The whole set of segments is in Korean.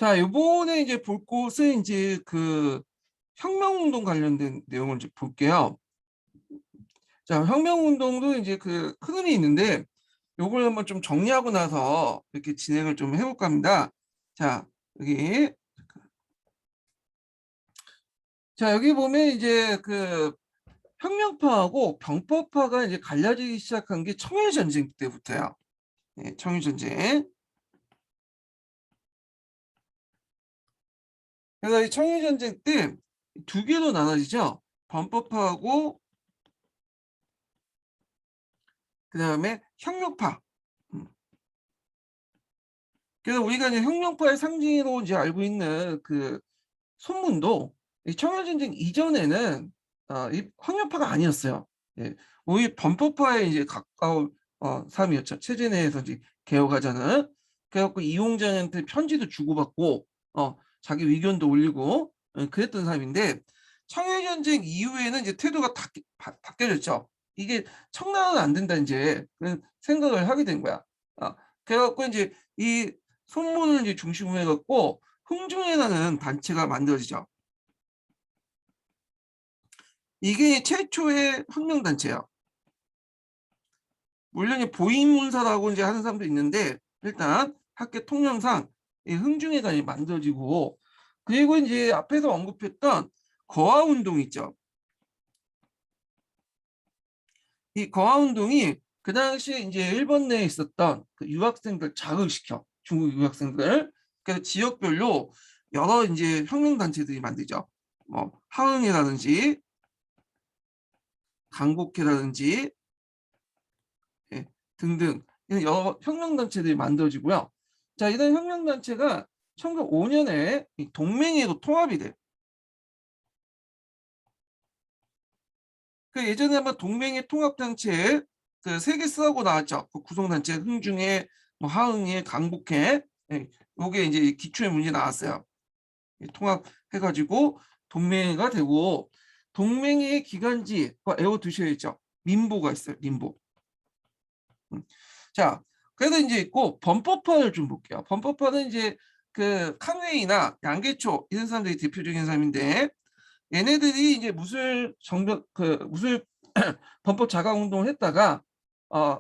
자, 이번에 이제 볼 곳은 이제 그 혁명운동 관련된 내용을 이제 볼게요. 자, 혁명운동도 이제 그 흐름이 있는데 요걸 한번 좀 정리하고 나서 이렇게 진행을 좀 해볼까 합니다. 자, 여기. 자, 여기 보면 이제 그 혁명파하고 병법파가 이제 갈라지기 시작한 게 청일전쟁 때부터요. 네, 청일전쟁. 그래서 이 청일전쟁 때 두 개로 나눠지죠. 범법파하고 그다음에 혁명파. 음. 그래서 우리가 이제 혁명파의 상징으로 이제 알고 있는 그 손문도 이 청일전쟁 이전에는 이 혁명파가 아니었어요. 예, 오히려 범법파에 이제 가까운 사람이었죠. 체제내에서 이제 개혁하자는. 그래갖고 이용장한테 편지도 주고받고 자기 의견도 올리고 그랬던 사람인데 청일전쟁 이후에는 이제 태도가 바뀌어졌죠. 이게 청나라는 안 된다 이제 그런 생각을 하게 된 거야. 그래갖고 이제 이 손문을 이제 중심으로 해갖고 흥중회라는 단체가 만들어지죠. 이게 최초의 혁명단체예요. 물론 이 보임문사라고 이제 하는 사람도 있는데 일단 학계 통념상 이 흥중회가 만들어지고 그리고 이제 앞에서 언급했던 거화운동 있죠. 이 거화운동이 그 당시에 이제 일본 내에 있었던 그 유학생들 자극시켜 중국 유학생들 그래서 지역별로 여러 이제 혁명단체들이 만들죠. 뭐 하흥이라든지 강곡회라든지 등등 여러 혁명단체들이 만들어지고요. 자, 이런 혁명단체가 1905년에 동맹회로 통합이 돼. 그 예전에 한번 동맹회 통합단체 그 세 개 쓰라고 나왔죠. 그 구성단체 흥중회, 뭐 하흥회, 강북회. 요게 이제 기초의 문제 나왔어요. 통합해가지고 동맹회가 되고 동맹회의 기간지 외워두셔야죠. 민보가 있어요. 민보. 자, 그래서 이제 있고 범법파를 좀 볼게요. 범법파는 이제 그 칸웨이나 양계초 이런 사람들이 대표적인 사람인데 얘네들이 이제 무술 정변 그 무술 범법 자각 운동을 했다가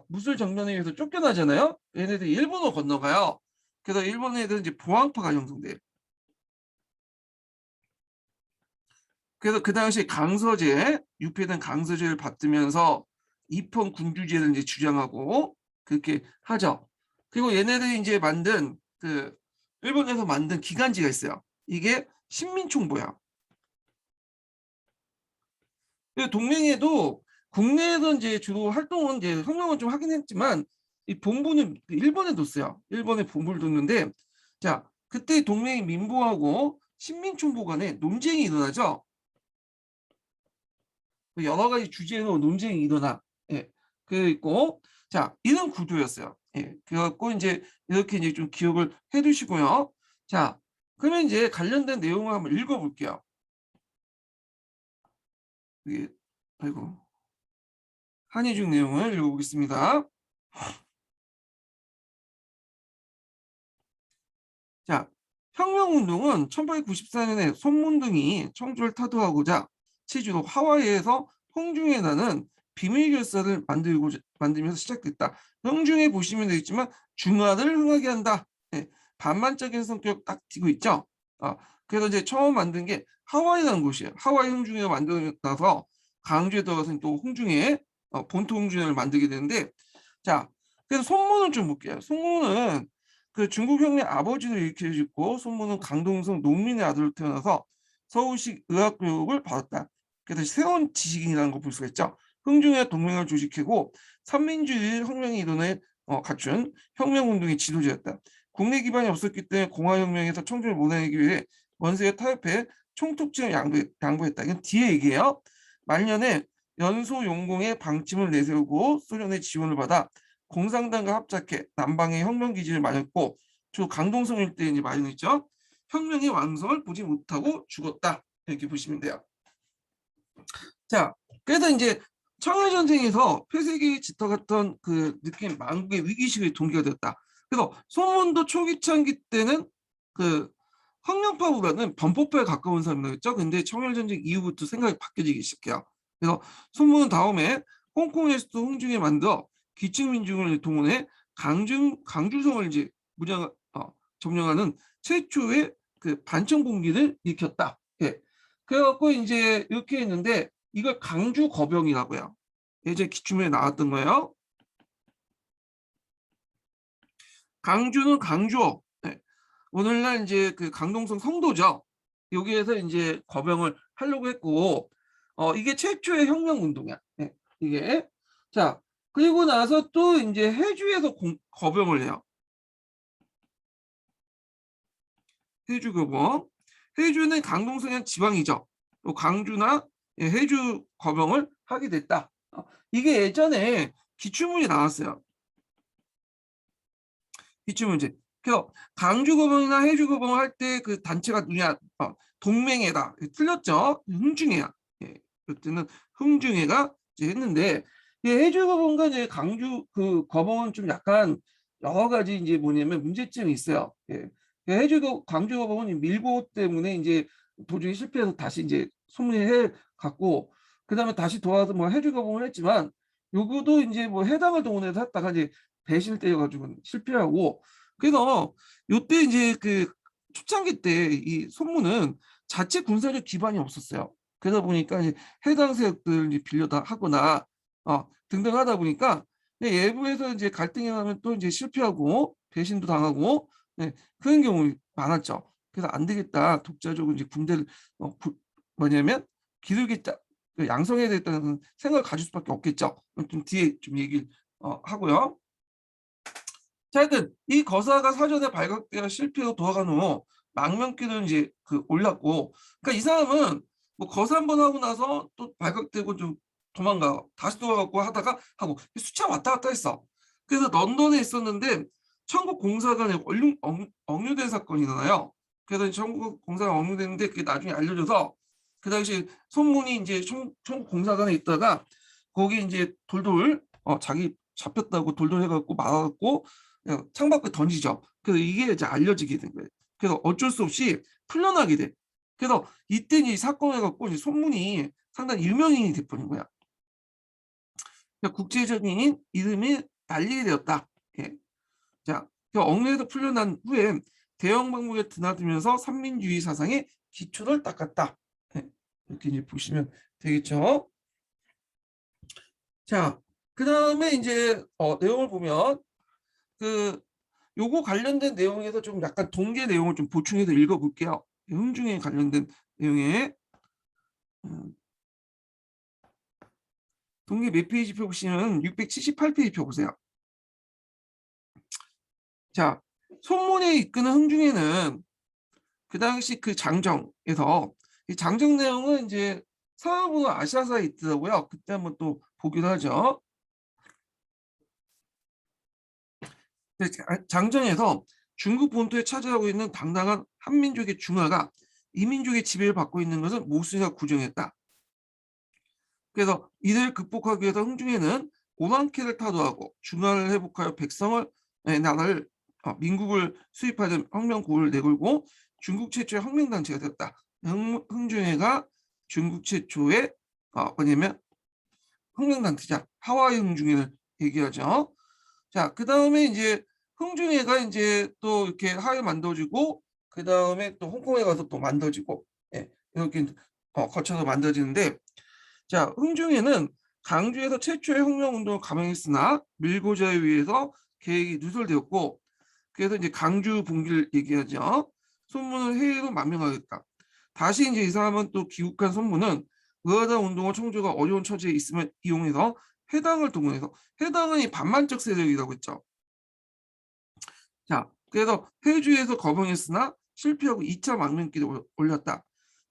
무술 정변에 의해서 쫓겨나잖아요. 얘네들이 일본으로 건너가요. 그래서 일본 애들은 이제 보항파가 형성돼요. 그래서 그 당시 강서제 유폐된 강서제를 받들면서 입헌 군주제를 이제 주장하고 그렇게 하죠. 그리고 얘네들이 이제 만든 그 일본에서 만든 기관지가 있어요. 이게 신민총부야. 동맹회도 국내에서 이제 주로 활동은 이제 혁명을 좀 하긴 했지만 이 본부는 일본에 뒀어요. 일본에 본부를 뒀는데 자 그때 동맹 민부하고 신민총부 간에 논쟁이 일어나죠. 여러 가지 주제로 논쟁이 일어나. 예. 그 있고 자 이런 구도였어요. 예. 그래갖고 이제 이렇게 이제 좀 기억을 해두시고요. 자 그러면 이제 관련된 내용을 한번 읽어볼게요. 이게 아이고 한의중 내용을 읽어보겠습니다. 자 혁명운동은 1894년에 손문등이 청주를 타도하고자 치주로 하와이에서 홍중회라는 비밀결사를 만들면서 시작됐다. 홍중회 보시면 되겠지만 중화를 흥하게 한다. 네, 반만적인 성격 딱 띄고 있죠. 그래서 이제 처음 만든 게 하와이라는 곳이에요. 하와이 홍중회가 만들어서 강주에 들어가서 또 홍중회 본토 홍중회를 만들게 되는데 자 그래서 손문을 좀 볼게요. 손문은 그 중국 형의 아버지를 일으켜주고 손문은 강동성 농민의 아들로 태어나서 서울시 의학교육을 받았다. 그래서 새로운 지식인이라는 걸 볼 수가 있죠. 흥중의 동맹을 조직하고 삼민주의 혁명의 이론을 갖춘 혁명운동의 지도자였다. 국내 기반이 없었기 때문에 공화혁명에서 청중을 몰아내기 위해 원세에 타협해 총독지를 양보했다. 이건 뒤에 얘기예요. 말년에 연소용공의 방침을 내세우고 소련의 지원을 받아 공산당과 합작해 남방의 혁명 기지를 마련했고 주 강동성 일대에 이제 마련했죠. 혁명의 완성을 보지 못하고 죽었다. 이렇게 보시면 돼요. 자, 그래서 이제 청일전쟁에서 폐쇄기 짙어갔던 그 느낌 만국의 위기식의 동기가 되었다. 그래서 소문도 초기 창기 때는 그 혁명파보다는 범법파에 가까운 사람이었죠. 근데 청일전쟁 이후부터 생각이 바뀌어지기 시작해요. 그래서 손문은 다음에 홍콩에서도 흥중에 만들어 기층민중을 동원해 강주성을 이제 점령하는 최초의 그 반청봉기를 일으켰다. 예. 그래갖고 이제 이렇게 했는데 이걸 강주거병이라고요. 예전 기출문에 나왔던 거예요. 강주는 강주어. 네. 오늘날 이제 그 강동성 성도죠. 여기에서 이제 거병을 하려고 했고, 이게 최초의 혁명 운동이야. 네. 이게. 자, 그리고 나서 또 이제 해주에서 거병을 해요. 해주 거병. 해주는 강동성의 지방이죠. 또 강주나 해주 거병을 하게 됐다. 이게 예전에 기출문이 나왔어요. 기출문제. 그래서 강주거범이나 해주거범을 할 때 그 단체가 누구냐? 동맹회다. 틀렸죠? 흥중회야. 예, 그때는 흥중회가 이제 했는데, 예, 해주거범과 이제 강주 그 거범은 좀 약간 여러 가지 이제 뭐냐면 문제점이 있어요. 예, 강주거범은 밀고 때문에 이제 도중에 실패해서 다시 이제 소문해 갖고, 그다음에 다시 돌아와서 뭐 해주거범을 했지만, 요거도 이제 뭐 해당을 동원해서 했다가 이제 배신을 때려가지고 실패하고, 그래서 요때 이제 그 초창기 때 이 손문은 자체 군사적 기반이 없었어요. 그러다 보니까 이제 해당 세력들 이제 빌려다 하거나 등등 하다 보니까 외부에서 이제 갈등이 나면 또 이제 실패하고 배신도 당하고, 네, 그런 경우 많았죠. 그래서 안 되겠다, 독자적으로 이제 군대를 뭐냐면 기르겠다, 양성해야 되겠다는 생각을 가질 수밖에 없겠죠. 좀 뒤에 좀 얘기를 하고요. 자, 하여튼 이 거사가 사전에 발각되어 실패로 돌아간 후 망명기는 이제 그 올랐고, 그러니까 이 사람은 뭐 거사 한 번 하고 나서 또 발각되고 좀 도망가 다시 돌아가고 하다가 하고 수차 왔다 갔다 했어. 그래서 런던에 있었는데 천국 공사관에 억류된 사건이 일어나요. 그래서 천국 공사관 억류됐는데 그게 나중에 알려져서 그 당시 손문이 이제 천국 공사관에 있다가 거기 이제 돌돌 자기 잡혔다고 돌돌 해갖고 막아갖고 그냥 창밖에 던지죠. 그래서 이게 이제 알려지게 된 거예요. 그래서 어쩔 수 없이 풀려나게 돼. 그래서 이때 이 사건을 갖고 이제 손문이 상당히 유명인이 돼버린 거야. 그러니까 국제적인 이름이 날리게 되었다. 예. 자, 억류에서 풀려난 후에 대영 방북에 드나들면서 삼민주의 사상의 기초를 닦았다. 예. 이렇게 이제 보시면 되겠죠. 자, 그 다음에 이제 내용을 보면 요거 관련된 내용에서 좀 약간 동계 내용을 좀 보충해서 읽어볼게요. 흥중에 관련된 내용에 동계 몇 페이지 표 보시면 678페이지 표 보세요. 자, 손문에 이끄는 흥중에는 그 당시 그 장정에서 이 장정 내용은 이제 서울부는 아시아사에 있더라고요. 그때 한번 또 보기로 하죠. 장정에서 중국 본토에 차지하고 있는 당당한 한민족의 중화가 이민족의 지배를 받고 있는 것을 모순이가 구정했다. 그래서 이를 극복하기 위해서 흥중에는 오만캐를 타도하고 중화를 회복하여 백성을 나라를 민국을 수입하는 혁명고를 내걸고 중국 최초의 혁명단체가 되었다. 흥중회가 중국 최초의 뭐냐면 혁명단체자 하와이 흥중회를 얘기하죠. 자, 그 다음에 이제 흥중회가 이제 또 이렇게 하와이 만들어지고 그 다음에 또 홍콩에 가서 또 만들어지고, 예, 이렇게 거쳐서 만들어지는데, 자, 흥중회는 강주에서 최초의 혁명운동을 감행했으나 밀고자에 의해서 계획이 누설되었고, 그래서 이제 강주 봉기를 얘기하죠. 손문을 해외로 만명하겠다. 다시 이제 이 사람은 또 귀국한 손문은 의하다 운동과 청조가 어려운 처지에 있음을 이용해서 해당을 동원해서, 해당은 이 반만적 세력이라고 했죠. 자, 그래서 해주에서 거병했으나 실패하고 2차 망명기를 올렸다.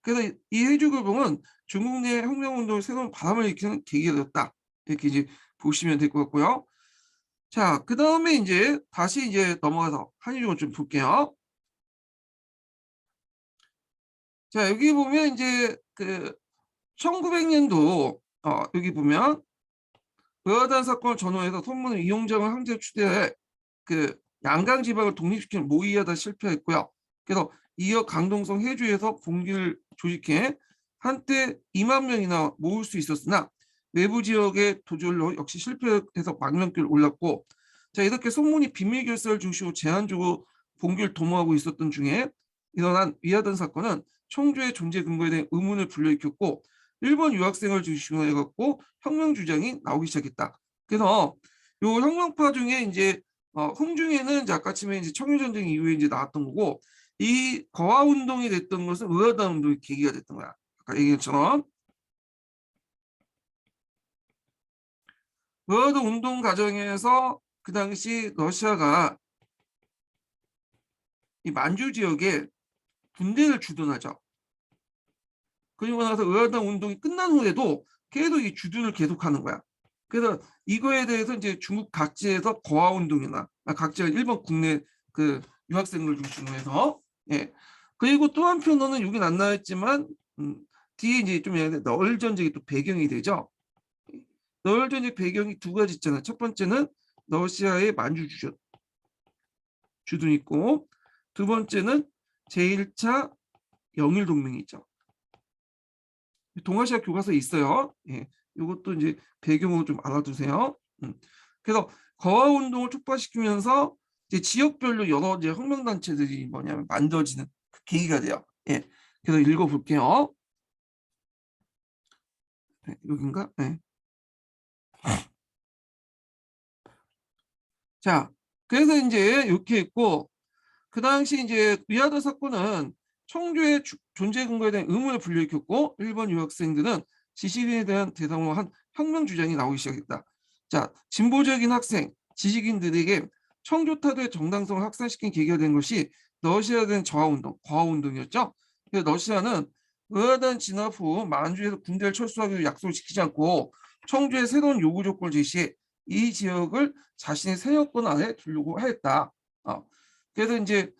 그래서 이 해주거병은 중국 내 혁명운동을 새로운 바람을 일으키는 계기가 되었다. 이렇게 이제 보시면 될 것 같고요. 자, 그 다음에 이제 다시 이제 넘어가서 한일중을 좀 볼게요. 자, 여기 보면 이제 그 1900년도 여기 보면 의아단 사건을 전후해서 손문은 이용장을 황제로 추대해 그 양강 지방을 독립시키는 모의하다 실패했고요. 그래서 이어 강동성 해주에서 봉기를 조직해 한때 2만 명이나 모을 수 있었으나 외부 지역의 도절로 역시 실패해서 망명길 올랐고, 자, 이렇게 소문이 비밀 결사를 중심으로 제한적으로 봉기를 도모하고 있었던 중에 일어난 위화던 사건은 청주의 존재 근거에 대한 의문을 불러일으켰고, 일본 유학생을 중심으로 해갖고 혁명 주장이 나오기 시작했다. 그래서 요 혁명파 중에 이제 흥중에는 이제 아까 치면 이제 청일전쟁 이후에 이제 나왔던 거고, 이 거화 운동이 됐던 것은 의화단 운동의 계기가 됐던 거야. 아까 얘기했처럼 의화단 운동 과정에서 그 당시 러시아가 이 만주 지역에 군대를 주둔하죠. 그리고 나서 의화단 운동이 끝난 후에도 계속 이 주둔을 계속하는 거야. 그래서 이거에 대해서 이제 중국 각지에서 거화 운동이나 각지가 일본 국내 그 유학생들 중심으로 해서, 예. 그리고 또 한편으로는 여긴 안 나왔지만 뒤에 이제 좀 너을 전쟁이 또 배경이 되죠. 너을 전쟁 배경이 두 가지 있잖아요. 첫 번째는 러시아의 만주 주둔 있고, 두 번째는 제1차 영일 동맹이 있죠. 동아시아 교과서에 있어요. 예. 이것도 이제 배경으로 좀 알아두세요. 그래서 거화 운동을 촉발시키면서 이제 지역별로 여러 이제 혁명단체들이 뭐냐면 만들어지는 그 계기가 돼요. 예. 그래서 읽어볼게요. 네, 여긴가? 네. 자, 그래서 이제 이렇게 있고, 그 당시 이제 위화더 사건은 청주의 존재 근거에 대한 의문을 불러일으켰고, 일본 유학생들은 지식인에 대한 대상으로 한 혁명 주장이 나오기 시작했다. 자, 진보적인 학생, 지식인들에게 청주 타도의 정당성을 확산시킨 계기가 된 것이 러시아에 대한 저하운동, 과화운동이었죠. 그래서 러시아는 의화단 진압 후 만주에서 군대를 철수하기로 약속을 지키지 않고 청주에 새로운 요구 조건을 제시해 이 지역을 자신의 세력권 안에 두려고 하였다. 그래서 이제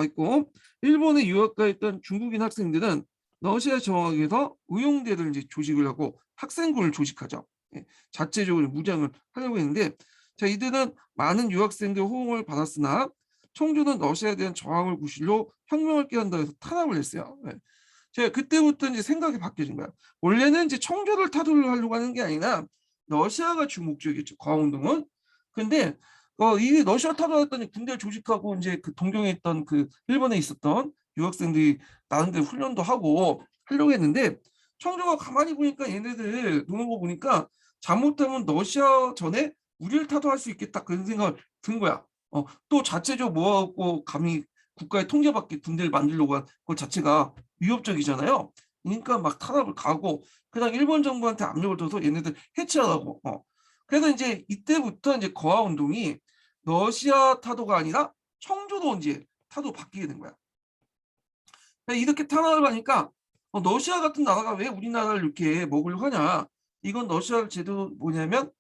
있고, 일본에 유학가 있던 중국인 학생들은 러시아 정학에서 의용대를 이제 조직을 하고 학생군을 조직하죠. 예, 자체적으로 무장을 하려고 했는데, 자, 이들은 많은 유학생들 호응을 받았으나 청주는 러시아에 대한 저항을 구실로 혁명을 깨한다 해서 탄압을 했어요. 예. 제가 그때부터 이제 생각이 바뀌어진 거야. 원래는 이제 청주를 타도하려고 하는 게 아니라 러시아가 주 목적이었죠. 과운동은. 근데 이게 러시아 타도했더니 군대를 조직하고 이제 그 동경에 있던 그 일본에 있었던 유학생들이 나름대로 훈련도 하고 하려고 했는데, 청주가 가만히 보니까 얘네들 노는 거 보니까 잘못하면 러시아 전에 우리를 타도할 수 있겠다 그런 생각을 든 거야. 또 자체적으로 모아갖고 감히 국가의 통제받기 군대를 만들려고 한 것 자체가 위협적이잖아요. 그러니까 막 탄압을 가고 그냥 일본 정부한테 압력을 줘서 얘네들 해체하라고. 그래서 이제 이때부터 이제 거화 운동이 러시아 타도가 아니라 청주도 이제 타도 바뀌게 된 거야. 이렇게 탄압을 하니까 러시아 같은 나라가 왜 우리나라를 이렇게 먹으려고 하냐. 이건 러시아 제도 뭐냐면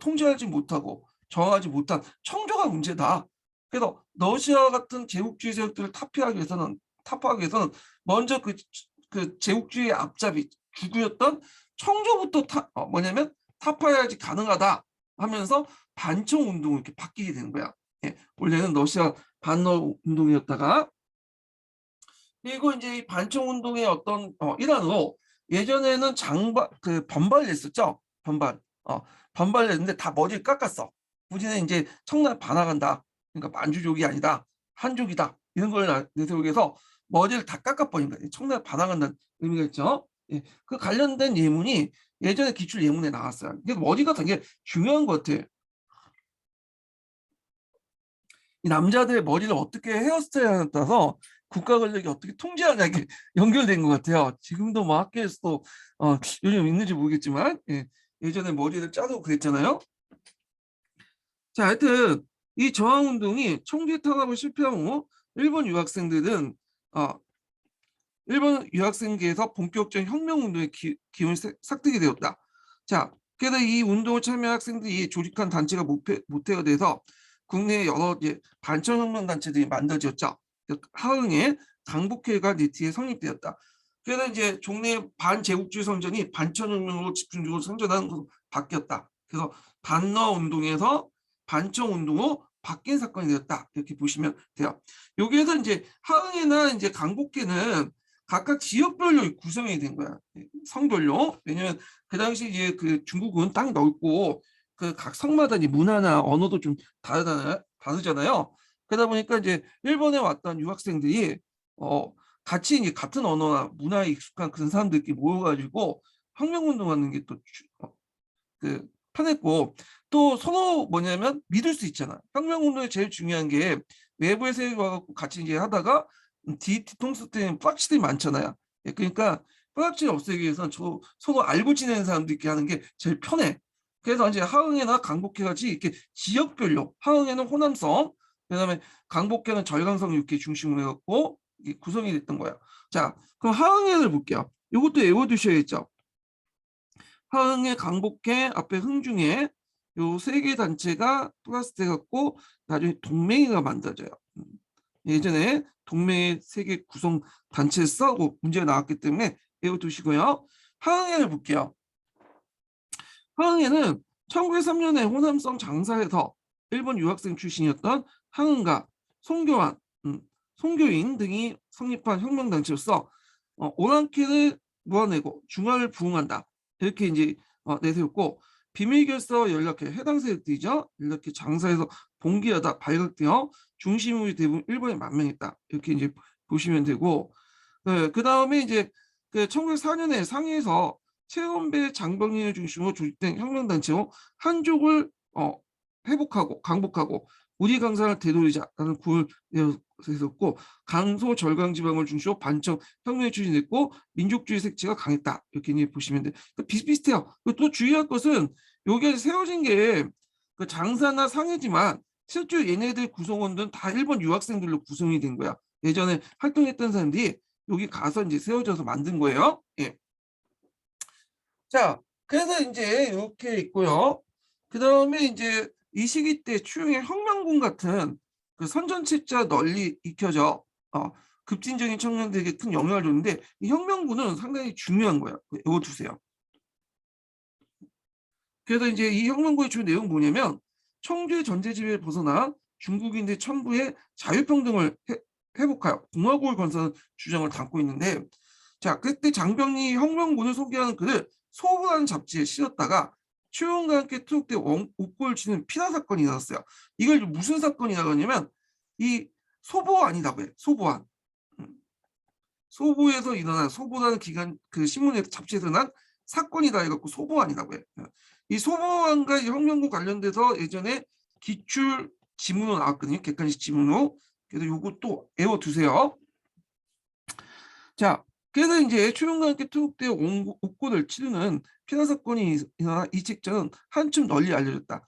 통제하지 못하고 저항하지 못한 청주가 문제다. 그래서 러시아 같은 제국주의 세력들을 타파하기 위해서는 먼저 그 제국주의의 앞잡이 주구였던 청주부터 뭐냐면 타파해야지 가능하다 하면서 반청 운동을 이렇게 바뀌게 되는 거야. 예, 원래는 러시아 반러 운동이었다가, 그리고 이제 이 반청 운동의 어떤 일환으로 예전에는 번발했었죠. 번발했는데 다 머리를 깎았어. 우리는 이제 청날 반항한다. 그러니까 만주족이 아니다. 한족이다. 이런 걸 내세우기 위해서 머리를 다 깎아버린 거예요. 청날 반항한다는 의미가 있죠. 예, 그 관련된 예문이 예전에 기출 예문에 나왔어요. 이게 머리가 되게 중요한 것 같아요. 이 남자들의 머리를 어떻게 헤어스타일에 따라서 국가 권력이 어떻게 통제하냐 이게 연결된 것 같아요. 지금도 뭐 학교에서도 요즘 있는지 모르겠지만, 예, 예전에 머리를 자르고 그랬잖아요. 자, 하여튼 이 저항운동이 청계 탄압을 실패한 후 일본 유학생들은 일본 유학생계에서 본격적인 혁명운동의 기운이 삭트게 되었다. 자, 그래서 이 운동을 참여한 학생들이 조직한 단체가 모태가 돼서 국내 여러 반천혁명 단체들이 만들어졌죠. 하흥의 강북회가 뒤에 성립되었다. 그래서 이제 종래 반제국주의 선전이 반천혁명으로 집중적으로 선전하는 것으로 바뀌었다. 그래서 반러 운동에서 반청 운동으로 바뀐 사건이 되었다. 이렇게 보시면 돼요. 여기에서 이제 하흥회나 이제 강복회는 각각 지역별로 구성이 된 거야. 성별로. 왜냐면 그 당시 이제 그 중국은 땅이 넓고 그 각 성마다 이제 문화나 언어도 좀 다르잖아요. 그러다 보니까 이제 일본에 왔던 유학생들이 같이 이제 같은 언어나 문화에 익숙한 그런 사람들끼리 모여가지고 혁명운동하는 게 또 그 편했고, 또 서로 뭐냐면 믿을 수 있잖아. 혁명운동에 제일 중요한 게 외부의 세력이 와갖고 같이 이제 하다가 뒤통수 때는 뿌락치들이 많잖아요. 예, 그러니까 뿌락치를 없애기 위해서는 서로 알고 지내는 사람들끼리 하는 게 제일 편해. 그래서 이제 하흥회나 강복회 같이 이렇게 지역별로, 하흥회는 호남성, 그다음에 강복회는 절강성 이렇게 중심으로 해갖고 구성이 됐던 거야. 자, 그럼 하흥회를 볼게요. 이것도 외워두셔야겠죠. 하흥회, 강복회, 앞에 흥중회, 요 세 개 단체가 플러스 돼 갖고 나중에 동맹회가 만들어져요. 예전에 동맹회 세 개 구성 단체 써고 문제가 나왔기 때문에 외워두시고요. 하흥회를 볼게요. 하흥회는 1903년에 호남성 장사에서 일본 유학생 출신이었던 하흥과 송교환, 송교인 등이 성립한 혁명단체로서 오랑캐를 모아내고 중화를 부흥한다. 이렇게 이제 내세웠고, 비밀결서 연락회 해당 세력들이죠. 이렇게 장사에서 봉기하다 발각되어 중심이 대부분 일본에 만명했다. 이렇게 이제 보시면 되고, 네, 그 다음에 이제 그 1904년에 상해에서 최원배 장병리를 중심으로 조직된 혁명단체로 한족을 회복하고 강복하고 우리 강산을 되돌리자라는 구을 내세웠고, 강소 절강 지방을 중심으로 반청 혁명이 추진됐고 민족주의 색채가 강했다. 이렇게 이제 보시면 돼. 그러니까 비슷비슷해요. 또 주의할 것은 여기에 세워진 게 그 장사나 상해지만 실제 얘네들 구성원들은 다 일본 유학생들로 구성이 된 거야. 예전에 활동했던 사람들이 여기 가서 이제 세워져서 만든 거예요. 예. 자, 그래서 이제 이렇게 있고요. 그 다음에 이제 이 시기 때 추영의 혁명군 같은 그 선전책자 널리 익혀져 급진적인 청년들에게 큰 영향을 줬는데, 이 혁명군은 상당히 중요한 거야. 외워두세요. 그래서 이제 이 혁명군의 주요 내용은 뭐냐면 청주의 전제 지배를 벗어나 중국인들 천부의 자유평등을 회복하여 공화국을 건설하는 주장을 담고 있는데, 자, 그때 장병리 혁명군을 소개하는 글을 소부라는 잡지에 실었다가 최용과 함께 투옥대 옥고를 치는 피라 사건이 일어났어요. 이걸 무슨 사건이 나왔냐면 이 소보안이라고 해. 소보안. 소보에서 일어난, 소보라는 기관 그 신문에 잡지에서 난 사건이다 해갖고 소보안이라고 해. 이 소보안과 혁명군 관련돼서 예전에 기출 지문으로 나왔거든요. 객관식 지문으로. 그래서 요것도 외워두세요. 자, 그래서 이제 최용과 함께 투옥대 옥고를 치르는 피라 사건이 일어나 이 책자는 한층 널리 알려졌다.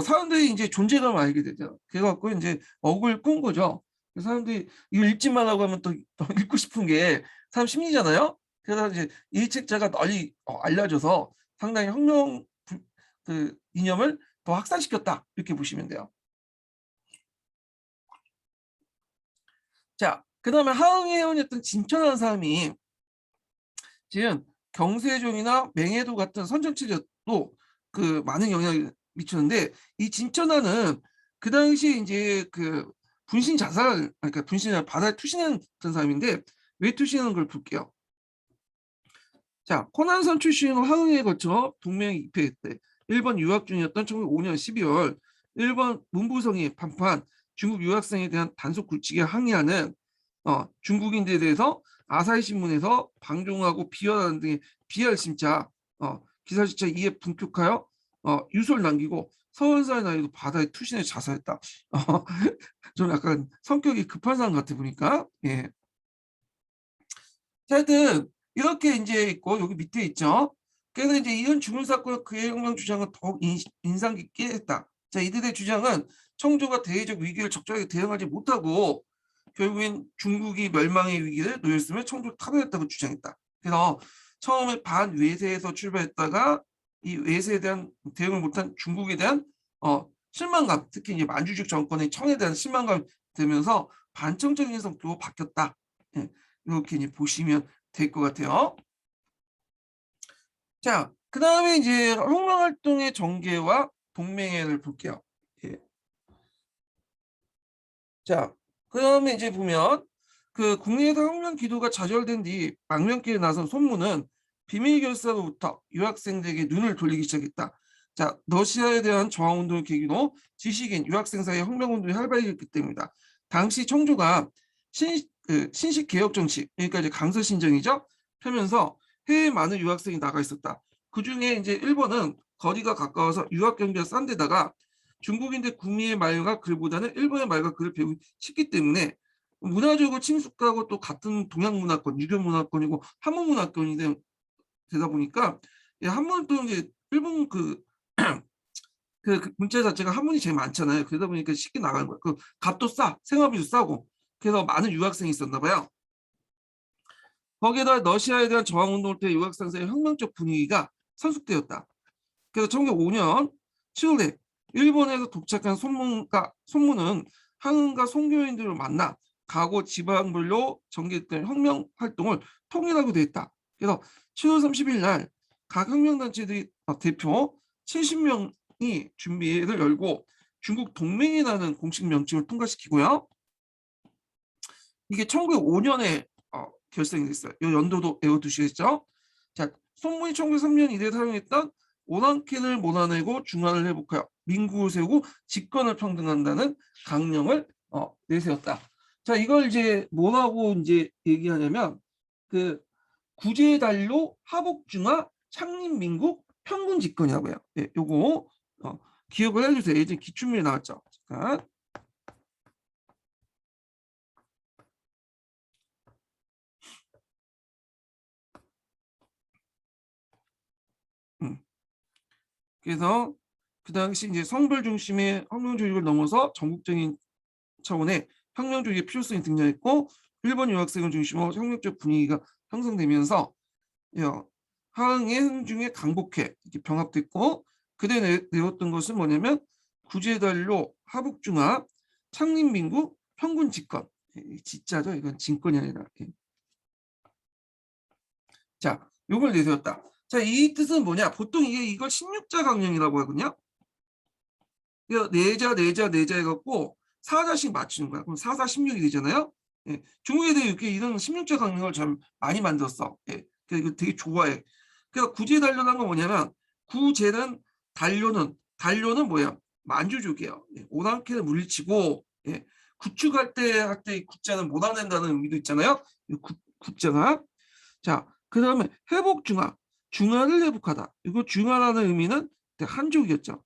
사람들이 이제 존재감을 알게 되죠. 그래갖고 이제 억을 꾼 거죠. 사람들이 이거 읽지만 하고 하면 또 읽고 싶은 게 사람 심리잖아요. 그래서 이제 이 책자가 널리 알려져서 상당히 혁명 그 이념을 더 확산시켰다. 이렇게 보시면 돼요. 자, 그 다음에 하흥에 회원이었던 진천하는 사람이 지금 경세종이나 맹해도 같은 선전체제도 그 많은 영향을 미쳤는데, 이 진천하는 그 당시 이제 그 분신 자살, 그러니까 분신을 바다에 투신한 그런 사람인데 왜 투신하는 걸 볼게요. 자, 호남선 출신으로 하흥에 거쳐 동맹에 입회했대. 일본 유학 중이었던 1905년 12월 일본 문부성이 판판 중국 유학생에 대한 단속 굴치기에 항의하는 중국인들에 대해서 아사히 신문에서 방종하고 비열하는 등의 비열 심자 기사 실체 이에 분격하여 유서를 남기고 서울사의 나이도 바다에 투신해 자살했다. 좀 약간 성격이 급한 사람 같아 보니까. 예. 하여튼 이렇게 이제 있고 여기 밑에 있죠. 그래서 이제 이런 죽음 사건과 그의 혁명 주장은 더욱 인상 깊게 했다. 자, 이들의 주장은 청조가 대외적 위기를 적절하게 대응하지 못하고 결국엔 중국이 멸망의 위기를 놓였으며 청조를 타도했다고 주장했다. 그래서 처음에 반외세에서 출발했다가 이 외세에 대한 대응을 못한 중국에 대한 실망감, 특히 이제 만주적 정권의 청에 대한 실망감이 들면서 반청적인 성격으로 바뀌었다. 예, 이렇게 이제 보시면 될 것 같아요. 자, 그 다음에 이제 혁명활동의 전개와 동맹회를 볼게요. 예. 자, 그다음에 이제 보면 그 국내에서 혁명 기도가 좌절된 뒤 망명길에 나선 손문은 비밀 결사로부터 유학생들에게 눈을 돌리기 시작했다. 자, 러시아에 대한 저항 운동을 계기로 지식인, 유학생 사이의 혁명 운동이 활발해졌기 때문이다. 당시 청조가 신식 개혁 정치, 그러니까 이제 강서 신정이죠. 펴면서 해외에 많은 유학생이 나가 있었다. 그 중에 이제 일본은 거리가 가까워서 유학 경비가 싼 데다가 중국인들 구미의 말과 글보다는 일본의 말과 글을 배우기 쉽기 때문에 문화적으로 친숙하고 또 같은 동양 문화권, 유교 문화권이고 한문 문화권이 되다 보니까 한문도 이제 일본 그 문자 자체가 한문이 제일 많잖아요. 그러다 보니까 쉽게 나가는 거예요. 그 값도 싸, 생활비도 싸고 그래서 많은 유학생이 있었나 봐요. 거기에다 러시아에 대한 저항 운동을 때 유학생 사이의 혁명적 분위기가 선숙되었다. 그래서 1905년 7월에 일본에서 도착한 손문은 한은과 송교인들을 만나 가고 지방별로 전개했던 혁명 활동을 통일하고 됐다. 그래서 7월 30일 날 각 혁명단체들이 대표 70명이 준비회를 열고 중국 동맹이라는 공식 명칭을 통과시키고요. 이게 1905년에 결성이 됐어요. 이 연도도 외워두시겠죠? 자, 손문이 1903년 이래 사용했던 오랑캐를 몰아내고 중화를 회복하여 민국을 세우고 집권을 평등한다는 강령을 내세웠다. 자, 이걸 이제 뭐라고 이제 얘기하냐면 그 구제단료 하복중화 창립민국 평군 집권이라고 해요. 예, 요거 기억을 해주세요. 예전 기출문에 나왔죠. 잠깐. 음. 그래서 그 당시 이제 성별 중심의 혁명 조직을 넘어서 전국적인 차원의 혁명 조직의 필요성이 등장했고 일본 유학생을 중심으로 혁명적 분위기가 형성되면서 하흥의 흥중의 강복회 이렇게 병합됐고 그때 내었던 것은 뭐냐면 구제단료 하북중화 창립민국 평군 집권 진짜죠 이건 진권이 아니라 자 요걸 내세웠다. 자 이 뜻은 뭐냐 보통 이걸 16자 강령이라고 하거든요. 내자 해갖고 4자씩 맞추는 거야. 그럼 4, 4, 16이 되잖아요. 예. 중국 애들이 이렇게 이런 16자 강령을 참 많이 만들었어. 예. 그래서 이거 되게 좋아해. 그래서 구제 단련한 건 뭐냐면 구제는 단료는 뭐야? 만주족이에요. 예. 오랑캐를 물리치고 예. 구축할 때 할 때 구자는 몰아낸다는 의미도 있잖아요. 구자가. 자, 그 다음에 회복중화. 중화를 회복하다. 이거 중화라는 의미는 한족이었죠.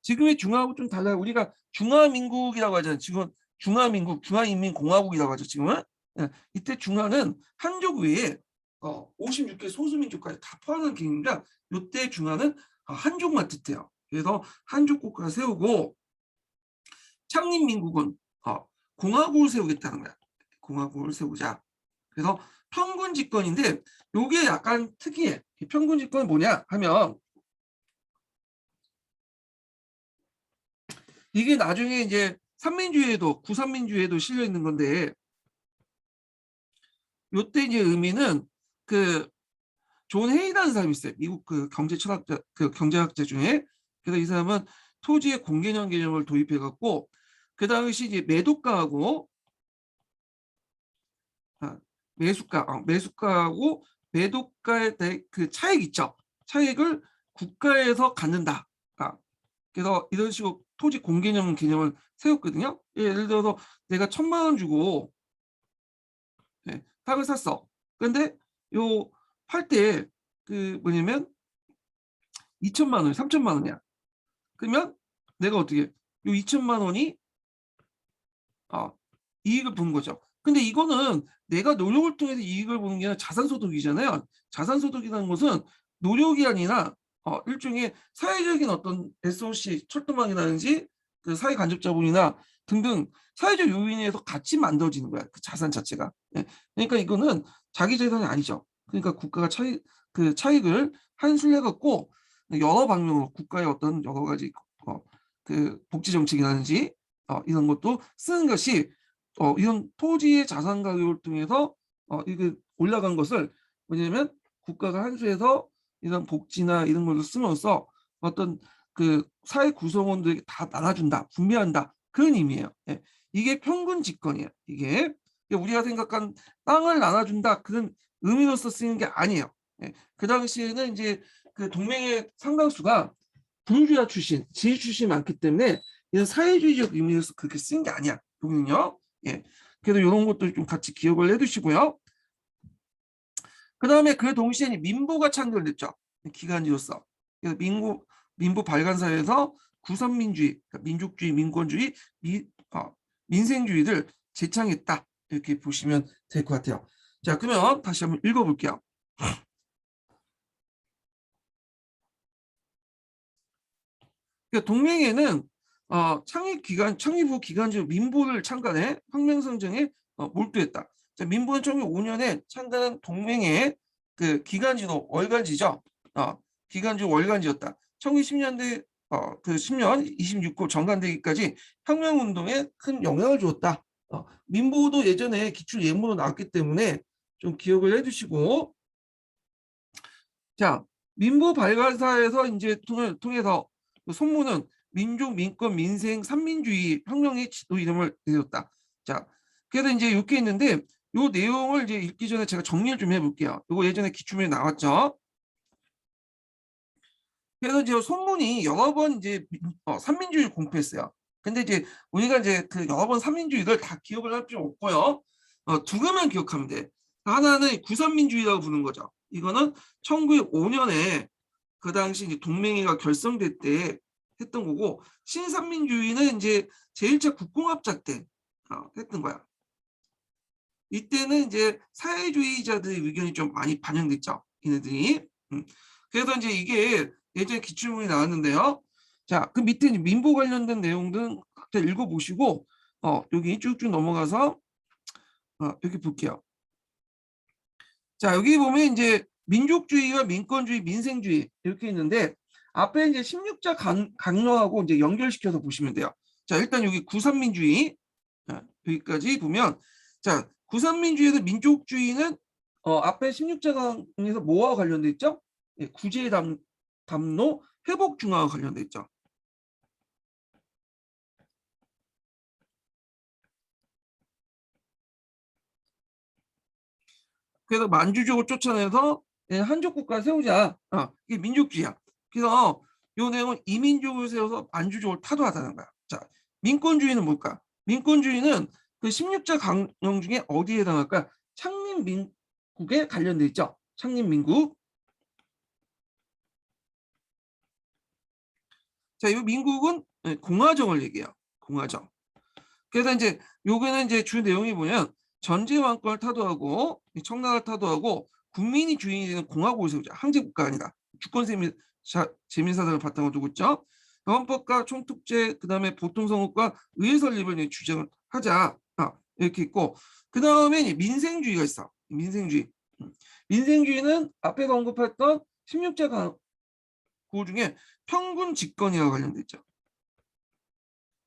지금의 중화하고 좀 달라요. 우리가 중화민국이라고 하잖아요. 지금 중화민국, 중화인민공화국이라고 하죠. 지금은. 예, 이때 중화는 한족 외에 56개 소수민족까지 다 포함하는 개념이라 이때 중화는 한족만 뜻해요. 그래서 한족 국가를 세우고 창립민국은 공화국을 세우겠다는 거야. 공화국을 세우자. 그래서 평군 집권인데 이게 약간 특이해. 평군 집권이 뭐냐 하면 이게 나중에 이제 삼민주의에도 구삼민주의에도 실려 있는 건데 요때 이제 의미는 그 존 헤이라는 사람이 있어요. 미국 그 경제 철학자 그 경제학자 중에. 그래서 이 사람은 토지의 공개념 개념을 도입해 갖고 그 당시 이제 매도가하고 매수가하고 매도가의 그 차익 있죠. 차익을 국가에서 갖는다. 그래서 이런 식으로 토지 공개념 개념을 세웠거든요. 예를 들어서 내가 1,000만 원 주고 땅을 샀어. 그런데 요 팔 때 그 뭐냐면 2천만 원, 3천만 원이야. 그러면 내가 어떻게 요 2천만 원이 이익을 보는 거죠. 근데 이거는 내가 노력을 통해서 이익을 보는 게 아니라 자산소득이잖아요. 자산소득이라는 것은 노력이 아니라 일종의 사회적인 어떤 SOC, 철도망이라든지 그 사회 간접자본이나 등등 사회적 요인에 의해서 같이 만들어지는 거야. 그 자산 자체가. 예. 그러니까 이거는 자기 재산이 아니죠. 그러니까 국가가 그 차익을 환수해 갖고 여러 방면으로 국가의 어떤 여러 가지 그 복지 정책이라든지 이런 것도 쓰는 것이 이런 토지의 자산 가격을 통해서 이게 올라간 것을 뭐냐면 국가가 환수해서 이런 복지나 이런 걸로 쓰면서 어떤 그 사회 구성원들에게 다 나눠준다, 분배한다 그런 의미예요. 예. 이게 평균 집권이에요. 이게 우리가 생각한 땅을 나눠준다 그런 의미로서 쓰이는 게 아니에요. 예. 그 당시에는 이제 그 동맹의 상당수가 부르주아 출신, 지휘 출신이 많기 때문에 이런 사회주의적 의미에서 그렇게 쓴 게 아니야. 여기는요. 예. 그래서 이런 것도 좀 같이 기억을 해두시고요. 그 다음에 그 동시에 민부가 창설됐죠. 기관지로서. 그래서 민부 발간사에서 구선민주의, 그러니까 민족주의, 민권주의, 민생주의를 제창했다. 이렇게 보시면 될 것 같아요. 자, 그러면 다시 한번 읽어볼게요. 그러니까 동맹에는 창립후 기간제 민부를 창간해 혁명성정에 몰두했다. 자, 민부는 1905년에 창간한 동맹의 그 기간지도 월간지죠. 기간지 월간지였다. 1910년대 그 10년 26고 정관되기까지 혁명운동에 큰 영향을 주었다. 민부도 예전에 기출 예문으로 나왔기 때문에 좀 기억을 해두시고, 자, 민부 발간사에서 이제 통해서 손문은 민족, 민권, 민생, 삼민주의 혁명의 지도 이름을 내렸다. 자, 그래서 이제 이렇게 있는데 요 내용을 이제 읽기 전에 제가 정리를 좀 해볼게요. 이거 예전에 기출문에 나왔죠. 그래서 이제 손문이 여러 번 이제 삼민주의를 공표했어요. 근데 이제 우리가 이제 그 여러 번 삼민주의를 다 기억을 할 필요 없고요. 두 개만 기억하면 돼. 하나는 구삼민주의라고 부르는 거죠. 이거는 1905년에 그 당시 이제 동맹회가 결성될 때 했던 거고, 신삼민주의는 이제 제1차 국공합작 때 했던 거야. 이때는 이제 사회주의자들의 의견이 좀 많이 반영됐죠. 얘네들이. 그래서 이제 이게 예전에 기출문이 나왔는데요. 자, 그 밑에 민보 관련된 내용들은 각자 읽어보시고 여기 쭉쭉 넘어가서 여기 볼게요. 자, 여기 보면 이제 민족주의와 민권주의, 민생주의 이렇게 있는데 앞에 이제 16자 강요하고 이제 연결시켜서 보시면 돼요. 자, 일단 여기 구삼민주의 여기까지 보면, 자, 구삼민주의에서 민족주의는 앞에 16자 강에서 뭐와 관련돼 있죠? 예, 구제 담로 회복 중화와 관련돼 있죠. 그래서 만주족을 쫓아내서 한족 국가 세우자. 이게 민족주의야. 그래서 이 내용은 이민족을 세워서 만주족을 타도하자는 거야. 자, 민권주의는 뭘까? 민권주의는 그 16자 강령 중에 어디에 해당할까? 창립민국에 관련돼 있죠. 창립민국. 자, 이 민국은 공화정을 얘기해요. 공화정. 그래서 이제 요게는 이제 주 내용이 뭐냐면 전제 왕권을 타도하고 청나라를 타도하고 국민이 주인이 되는 공화국을 세우자. 황제 국가가 아니라 주권 재민사상을 바탕으로 두고 있죠. 헌법과 총독제, 그다음에 보통선거과 의회 설립을 주장을 하자. 이렇게 있고, 그다음에 민생주의가 있어. 민생주의. 민생주의는 앞에서 언급했던 16자 강구 중에 평균 집권이라고 관련돼 있죠.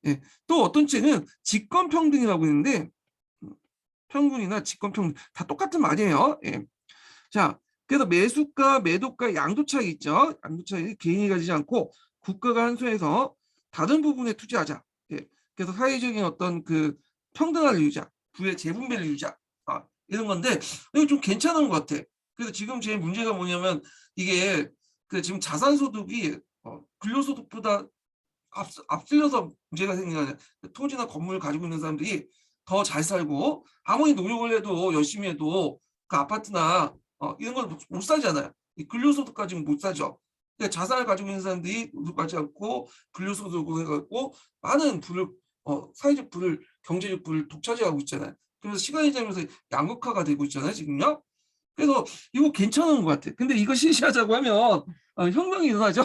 예, 또 어떤 책은 직권평등이라고 있는데 평균이나 직권평등 다 똑같은 말이에요. 예. 자, 그래서 매수가, 매도가 양도차익 있죠. 양도차익 개인이 가지지 않고 국가가 한수해서 다른 부분에 투자하자. 예. 그래서 사회적인 어떤 그 평등화를 유지하자. 부의 재분배를 유지하자. 이런 건데 이거 좀 괜찮은 것 같아. 그래서 지금 제일 문제가 뭐냐면 이게 그 지금 자산소득이 근로소득보다 앞질러서 문제가 생기는, 토지나 건물을 가지고 있는 사람들이 더 잘 살고 아무리 노력을 해도 열심히 해도 그 아파트나 이런 걸 못 사잖아요. 근로소득 가지고 못 사죠. 그러니까 자산을 가지고 있는 사람들이 노력하지 않고 근로소득을 해갖고 많은 부를 사회적 부를, 경제적 부를 독차지하고 있잖아요. 그래서 시간이 지나면서 양극화가 되고 있잖아요, 지금요. 그래서 이거 괜찮은 것 같아. 근데 이거 실시하자고 하면 혁명이 일어나죠.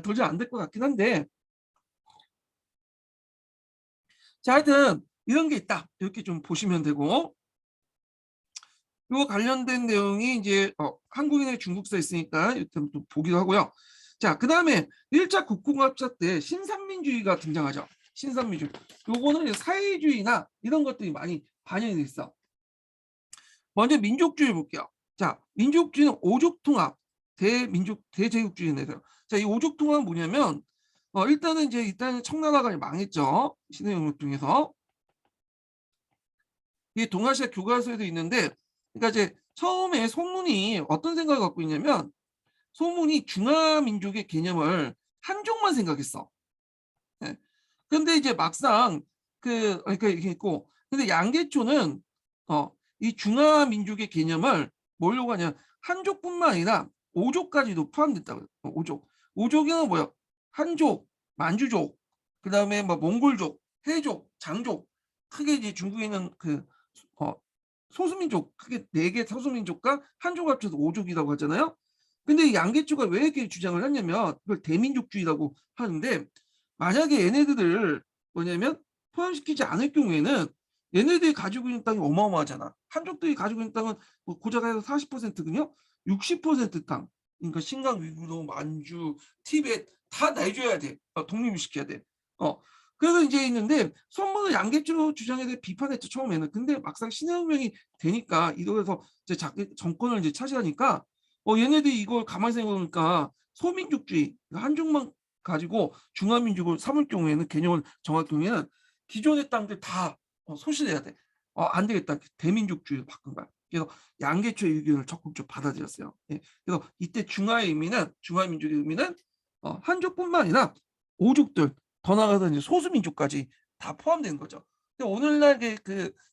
도저히 안 될 것 같긴 한데. 자, 하여튼 이런 게 있다. 이렇게 좀 보시면 되고, 요 관련된 내용이 이제 한국인의 중국사에 있으니까 일단 또 보기도 하고요. 자, 그 다음에 1차 국공합작 때 신삼민주의가 등장하죠. 신삼민주의. 요거는 사회주의나 이런 것들이 많이 반영이 돼 있어. 먼저 민족주의 볼게요. 자, 민족주의는 오족통합, 대제국주의 내세요. 자, 이 오족통합은 뭐냐면 일단은 이제 일단 청나라가 망했죠. 신해영역 중에서. 이게 동아시아 교과서에도 있는데, 그러니까 이제 처음에 소문이 어떤 생각을 갖고 있냐면, 소문이 중화민족의 개념을 한족만 생각했어. 예. 근데 이제 막상 그러니까 이게 있고, 근데 양계초는 이 중화민족의 개념을 뭐려고 하냐, 한족뿐만 아니라 오족까지도 포함됐다고 해요. 오족. 오족은 뭐야? 한족, 만주족, 그다음에 뭐 몽골족, 해족, 장족. 크게 이제 중국에 있는 어, 소수민족, 크게 4개 소수민족과 한족 합쳐서 오족이라고 하잖아요. 근데 이 양계초가 왜 이렇게 주장을 했냐면, 그걸 대민족주의라고 하는데, 만약에 얘네들을 뭐냐면 포함시키지 않을 경우에는 얘네들이 가지고 있는 땅이 어마어마하잖아. 한족들이 가지고 있는 땅은 뭐 고작 해서 40%거든요. 60% 땅. 그러니까 신강, 위구르, 만주, 티벳 다 내줘야 돼. 독립을 시켜야 돼. 그래서 이제 있는데 손문은 양계추 주장에 대해 비판했죠, 처음에는. 근데 막상 신혁명이 되니까 이러면서 이제 자기 정권을 이제 차지하니까 얘네들이 이걸 가만히 생각해보니까 소민족주의, 한족만 가지고 중화민족을 삼을 경우에는, 개념을 정할 경우에는 기존의 땅들 다 소실해야 돼. 안 되겠다. 대민족주의로 바꾼 거야. 그래서 양계초의 의견을 적극적으로 받아들였어요. 예. 그래서 이때 중화민족의 의미는 한족뿐만 아니라 오족들, 더 나아가서 이제 소수민족까지 다 포함되는 거죠. 근데 오늘날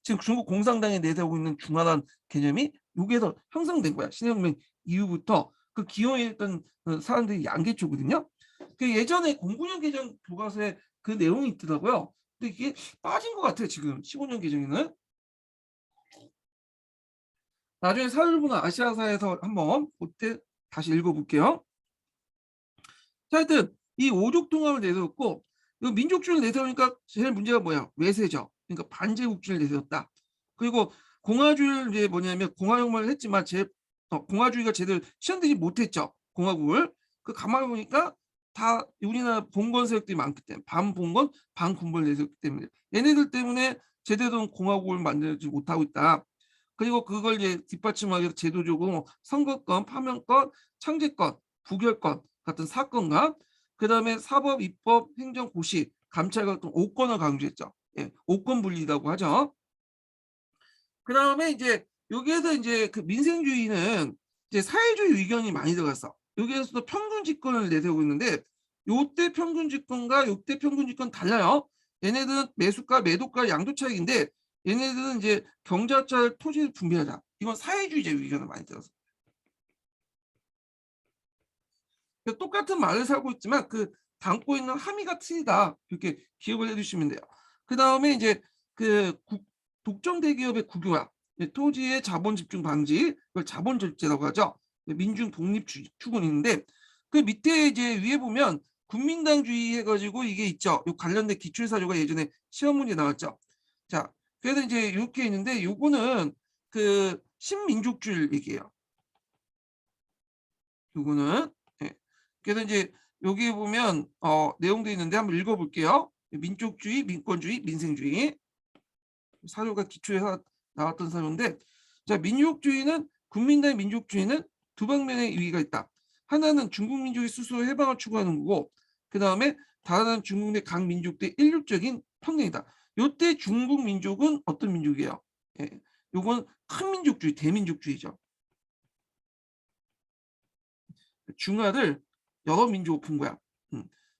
지금 중국 공산당이 내세우고 있는 중화란 개념이 여기에서 형성된 거야. 신혁명 이후부터 그 기여했던 사람들이 양계초거든요. 그 예전에 09년 개정 교과서에 그 내용이 있더라고요. 근데 이게 빠진 것 같아요. 지금 15년 개정에는. 나중에 사일보나 아시아사에서 한번 그때 다시 읽어볼게요. 자, 하여튼 이 오족통합을 내세웠고, 이 민족주의를 내세우니까 제일 문제가 뭐야? 외세죠. 그러니까 반제국주의를 내세웠다. 그리고 공화주의를 이제 뭐냐면 공화혁명을 했지만 공화주의가 제대로 실현되지 못했죠. 공화국을. 가만히 보니까 다 우리나라 봉건 세력들이 많기 때문에, 반봉건 반군벌 내세웠기 때문에 얘네들 때문에 제대로 된 공화국을 만들지 못하고 있다. 그리고 그걸 이제 뒷받침하기 위해서 제도적으로 선거권, 파면권, 창제권, 부결권 같은 사건과 그다음에 사법, 입법, 행정, 고시, 감찰 같은 5권을 강조했죠. 예, 5권 분리라고 하죠. 그다음에 이제 여기에서 이제 그 민생주의는 이제 사회주의 의견이 많이 들어갔어. 여기에서도 평균 집권을 내세우고 있는데, 요때 평균 집권과 요때 평균 집권 달라요. 얘네들은 매수가, 매도가, 양도 차익인데 얘네들은 이제 경자찰 토지를 분배하자. 이건 사회주의적 의견을 많이 들었어. 똑같은 말을 살고 있지만 담고 있는 함의가 틀리다. 이렇게 기억을 해주시면 돼요. 그 다음에 이제 독점 대기업의 국유화, 토지의 자본 집중 방지, 그걸 자본 절제라고 하죠. 민중 독립 추구인데, 그 밑에 이제 위에 보면 국민당주의 해가지고 이게 있죠. 요 관련된 기출사조가 예전에 시험 문제 나왔죠. 자, 그래서 이제 이렇게 있는데, 요거는 신민족주의를 얘기해요. 요거는. 예. 그래서 이제 여기 보면 내용도 있는데 한번 읽어볼게요. 민족주의, 민권주의, 민생주의. 사료가 기초에서 나왔던 사료인데, 자, 민족주의는, 국민당의 민족주의는 두 방면의 의의가 있다. 하나는 중국 민족의 스스로 해방을 추구하는 거고, 그 다음에 다른 중국 내 각 민족들의 일률적인 평등이다. 요때 중국 민족은 어떤 민족이에요? 예. 요건 큰 민족주의, 대민족주의죠. 중화를 여러 민족으로 푼 거야.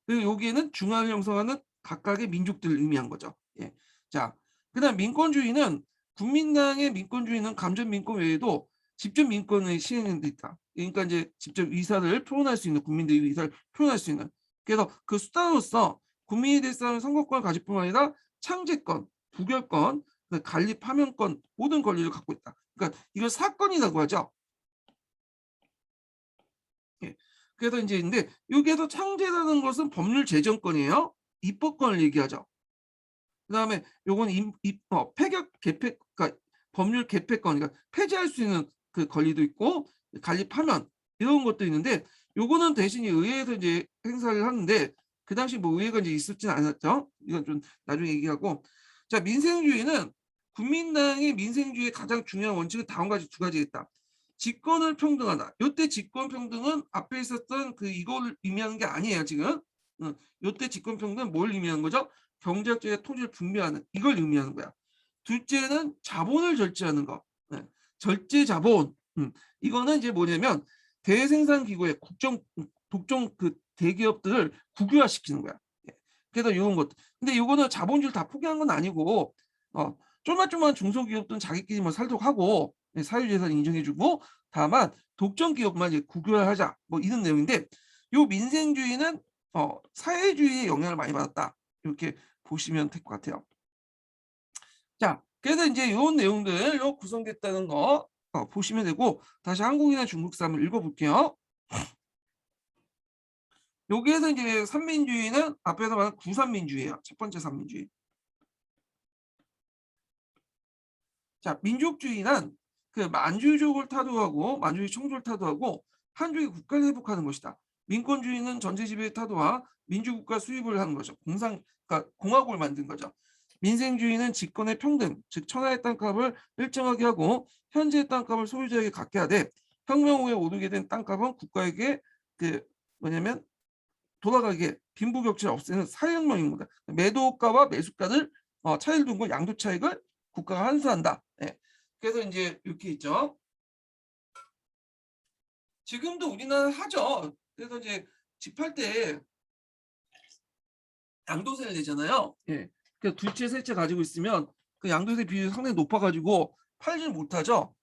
그리고 여기에는 중화를 형성하는 각각의 민족들을 의미한 거죠. 예. 자, 그다음 민권주의는, 국민당의 민권주의는 감전 민권 외에도 직접 민권의 시행에 있다. 그러니까 이제 직접 의사를 표현할 수 있는, 국민들의 의사를 표현할 수 있는. 그래서 그 수단으로서 국민이 될 사람은 선거권을 가질 뿐만 아니라 창제권, 부결권, 관리 파면권, 모든 권리를 갖고 있다. 그러니까 이걸 사건이라고 하죠. 예. 그래서 이제 근데 여기에서 창제라는 것은 법률 제정권이에요. 입법권을 얘기하죠. 그다음에 요건 폐격 개폐, 그러니까 법률 개폐권, 그러니까 폐지할 수 있는 그 권리도 있고, 관리 파면 이런 것도 있는데, 요거는 대신 의회에서 이제 행사를 하는데, 그 당시 뭐 의회가 이제 있었지는 않았죠. 이건 좀 나중에 얘기하고. 자, 민생주의는, 국민당의 민생주의의 가장 중요한 원칙은 다음과 같이 두 가지 있다. 직권을 평등하다. 요때 직권 평등은 앞에 있었던 이걸 의미하는 게 아니에요, 지금. 요때 직권 평등은 뭘 의미하는 거죠? 경제학적인 토지를 분배하는, 이걸 의미하는 거야. 둘째는 자본을 절제하는 거. 네. 절제 자본. 이거는 이제 뭐냐면 대생산 기구의 독점 그 대기업들을 국유화시키는 거야. 예. 그래서 이런 것. 근데 이거는 자본주의를 다 포기한 건 아니고 조그만 중소기업들은 자기끼리 뭐 살도록 하고 사유재산 인정해주고 다만 독점 기업만 이제 국유화하자 뭐 이런 내용인데 요 민생주의는 사회주의의 영향을 많이 받았다 이렇게 보시면 될 것 같아요. 자, 그래서 이제 이런 내용들로 구성됐다는 거 보시면 되고 다시 한국이나 중국사 한번 읽어볼게요. 여기에서 이제 삼민주의는 앞에서 말한 구삼민주의예요. 첫 번째 삼민주의. 자, 민족주의는 그 만주족을 타도하고 만주의 청조를 타도하고 한족의 국가를 회복하는 것이다. 민권주의는 전체 지배의 타도와 민주국가 수립을 하는 거죠. 그러니까 공화국을 만든 거죠. 민생주의는 직권의 평등, 즉 천하의 땅값을 일정하게 하고 현재의 땅값을 소유자에게 갖게 하되 혁명 후에 오르게 된 땅값은 국가에게 그 뭐냐면 돌아가게 빈부격차를 없애는 사회혁명입니다. 매도가와 매수가를 차이를 둔 거 양도 차익을 국가가 환수한다. 네. 그래서 이제 이렇게 있죠. 지금도 우리나라 하죠. 그래서 이제 집할 때 양도세를 내잖아요. 예. 그 둘째, 셋째 가지고 있으면 그 양도세 비율이 상당히 높아가지고 팔지를 못하죠.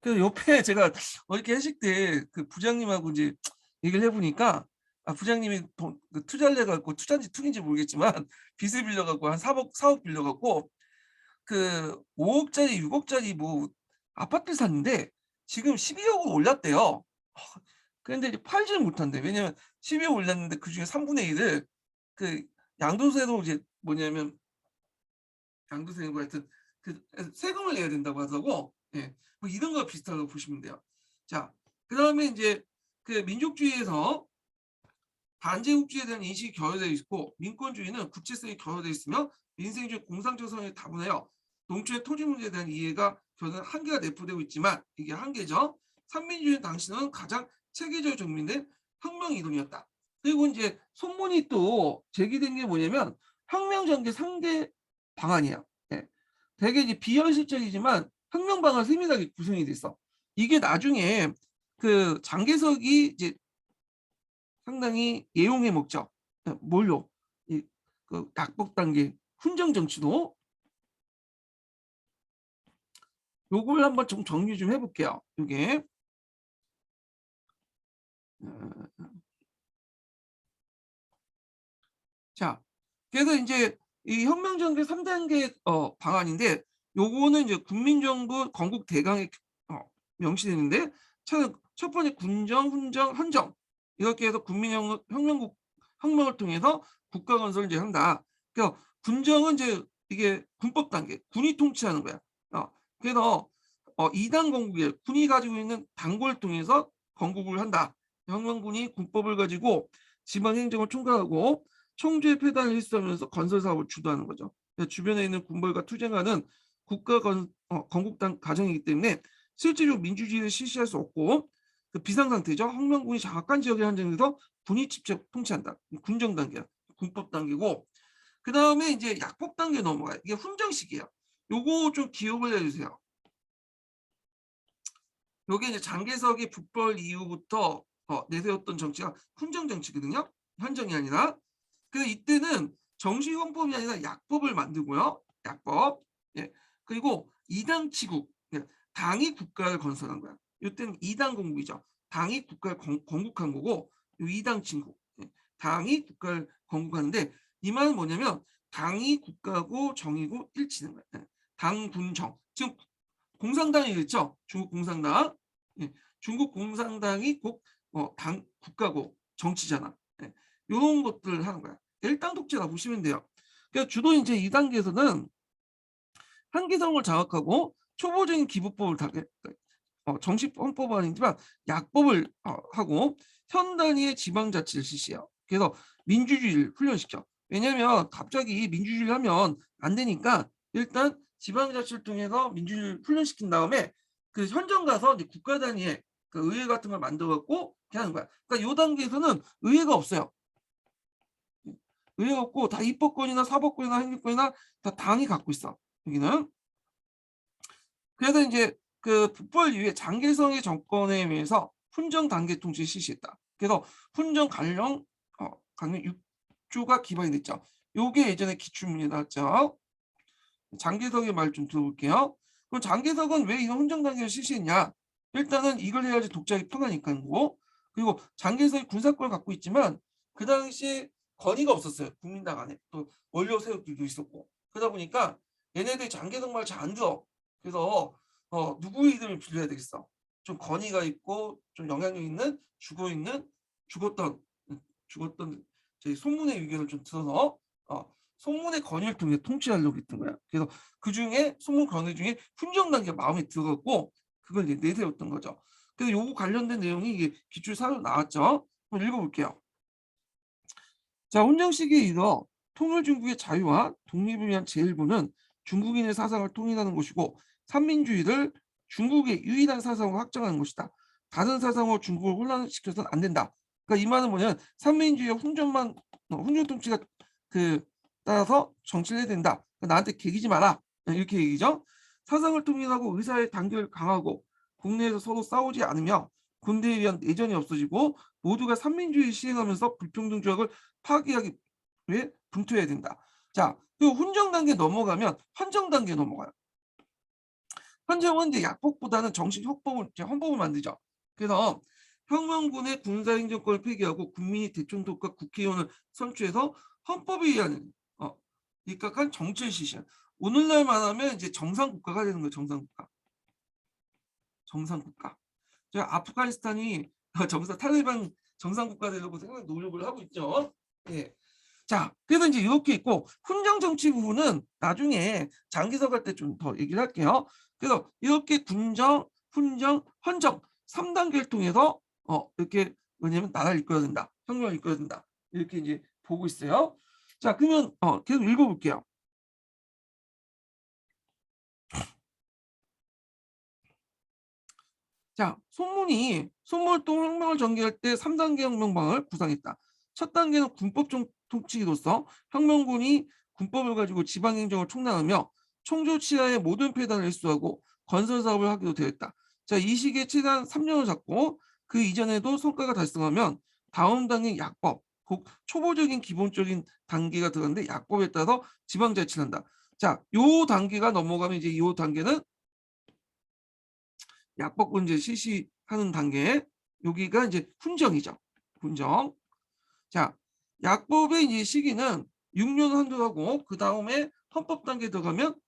그래서 옆에 제가 어저께 회식 때 그 부장님하고 이제 얘기를 해보니까 부장님이 그 투자를 해갖고 투자인지 투기인지 모르겠지만 빚을 빌려갖고 한 4억 빌려갖고 그 5억짜리 6억짜리 뭐 아파트를 샀는데 지금 12억으로 올랐대요. 그런데 이제 팔지를 못한대. 왜냐면 12억 올랐는데 그중에 3분의 1을 그 양도세로 이제 뭐냐면 양도세고 하여튼 그 세금을 내야 된다고 하더라고. 예. 뭐 이런 거 비슷하다고 보시면 돼요. 자, 그다음에 이제 그 민족주의에서 반제국주의에 대한 인식이 결여되어 있고 민권주의는 구체성이 결여되어 있으며 민생주의 공상조성에 다분하여 농촌의 토지 문제에 대한 이해가 결여된 한계가 내포되고 있지만 이게 한계죠. 삼민주의 당시는 가장 체계적으로 정민된 혁명 이론이었다. 그리고 이제 손문이 또 제기된 게 뭐냐면 혁명 전개 상대 방안이야. 예. 되게 이제 비현실적이지만 혁명 방안 세밀하게 구성이 됐어. 이게 나중에 그 장개석이 이제 상당히 예용해 먹죠. 뭘로? 그 낙법 단계 훈정 정치도 요걸 한번 좀 정리 좀 해볼게요. 이게 자, 그래서 이제 이 혁명정계 3단계 방안인데 요거는 이제 국민정부 건국 대강에 명시되는데 첫 번째 군정, 훈정, 헌정 이렇게 해서 혁명을 통해서 국가 건설을 이제 한다. 그러니까 군정은 이제 이게 군법 단계, 군이 통치하는 거야. 그래서 2단 건국에 군이 가지고 있는 당국을 통해서 건국을 한다. 혁명군이 군법을 가지고 지방 행정을 총괄하고 청주의 폐단을 일수하면서 건설 사업을 주도하는 거죠. 주변에 있는 군벌과 투쟁하는 건국당 가정이기 때문에 실제로 민주주의를 실시할 수 없고 그 비상 상태죠. 혁명군이 장악한 지역의 한정에서 군이 직접 통치한다. 군정 단계야. 군법 단계고 그 다음에 이제 약법 단계 넘어가요. 이게 훈정식이에요. 요거 좀 기억을 해주세요. 요게 이제 장개석이 북벌 이후부터 내세웠던 정치가 훈정 정치거든요. 헌정이 아니라. 그래서 이때는 정식헌법이 아니라 약법을 만들고요. 약법. 예. 그리고 이당 치국. 예. 당이 국가를 건설한 거야. 이때는 이당 건국이죠. 당이 국가를 건국한 거고 이당 친국. 예. 당이 국가를 건국하는데 이 말은 뭐냐면 당이 국가고 정이고 일치는 거야. 예. 당, 군, 정. 지금 공산당이 그랬죠. 중국 공산당. 예. 중국 공산당이 당 국가고 정치잖아. 예. 이런 것들을 하는 거야. 일당 독재라 보시면 돼요. 그러니까 주로 이제 2단계에서는 한계성을 장악하고 초보적인 기부법을 정식 헌법은 아니지만 약법을 하고 현 단위의 지방자치를 실시해요. 그래서 민주주의를 훈련시켜. 왜냐하면 갑자기 민주주의를 하면 안 되니까 일단 지방자치를 통해서 민주주의를 훈련시킨 다음에 그 현장 가서 이제 국가 단위의 그 의회 같은 걸 만들어갖고 이렇게 하는 거야. 그러니까 이 단계에서는 의회가 없어요. 의회가 없고 다 입법권이나 사법권이나 행정권이나 다 당이 갖고 있어. 여기는. 그래서 이제 그 북벌 이후에 장개성의 정권에 의해서 훈정 단계 통치를 실시했다. 그래서 훈정 강령 6조가 기반이 됐죠. 요게 예전에 기출문제 나왔죠. 장개석의 말 좀 들어볼게요. 그럼 장개석은 왜 이런 훈정 단계를 실시했냐? 일단은 이걸 해야지 독자하기 편하니까고. 그리고 장개석이 군사권을 갖고 있지만 그 당시에 권위가 없었어요. 국민당 안에 또 원로 세력들도 있었고. 그러다 보니까 얘네들이 장개석 말 잘 안 들어. 그래서 누구의 이름을 빌려야 되겠어. 좀 권위가 있고 좀 영향력 있는 죽었던 저희 손문의 의견을 좀 들어서 손문의 권위를 통해 통치하려고 했던 거야. 그래서 그 중에 손문 권위 중에 훈정 단계가 마음에 들어갔고 그걸 이제 내세웠던 거죠. 그래서 요거 관련된 내용이 이게 기출 사로 나왔죠. 한번 읽어볼게요. 자, 훈정 시기에 이어 통일 중국의 자유와 독립을 위한 제1부는 중국인의 사상을 통일하는 것이고 삼민주의를 중국의 유일한 사상으로 확정하는 것이다. 다른 사상으로 중국을 혼란시켜서는 안 된다. 그러니까 이 말은 뭐냐면 삼민주의와 훈정 통치가 따라서 정치를 해야 된다. 그러니까 나한테 개기지 마라. 이렇게 얘기죠. 사상을 통일하고 의사의 단결을 강하고 국내에서 서로 싸우지 않으며 군대에 의한 내전이 없어지고 모두가 삼민주의 시행하면서 불평등 조약을 파기하기 위해 분투해야 된다. 자, 그리고 훈정 단계 넘어가면 헌정 단계 넘어가요. 헌정은 이제 약복보다는 정식 헌법을 만들죠. 그래서 혁명군의 군사행정권을 폐기하고 국민이 대총독과 국회의원을 선출해서 헌법에 의한 입각한 정치를 실시한. 오늘날 말하면 이제 정상국가가 되는 거예요. 정상국가. 제가 아프가니스탄이 탈레반 정상국가 되려고 노력을 하고 있죠. 예. 자, 그래서 이제 이렇게 있고 훈장 정치 부분은 나중에 장기석 할 때 좀 더 얘기를 할게요. 그래서 이렇게 군정, 훈정, 헌정 3단계를 통해서 이렇게 뭐냐면 나라를 이끌어야 된다. 혁명을 이끌어야 된다. 이렇게 이제 보고 있어요. 자, 그러면 계속 읽어볼게요. 자, 손문동 혁명을 전개할 때 3단계 혁명방을 구상했다. 첫 단계는 군법 통치로서 혁명군이 군법을 가지고 지방행정을 총괄하며 총조치하에 모든 폐단을 일수하고 건설 사업을 하기로 되었다. 자, 이 시기에 최단 3년을 잡고 그 이전에도 성과가 달성하면 다음 단계 약법, 곧 초보적인 기본적인 단계가 들어갔는데 약법에 따라서 지방자치를 한다. 자, 요 단계가 넘어가면 이제 이 단계는 약법을 이제 실시하는 단계, 여기가 이제 훈정이죠. 훈정. 자, 약법의 이제 시기는 6년 한도하고 그 다음에 헌법 단계 들어가면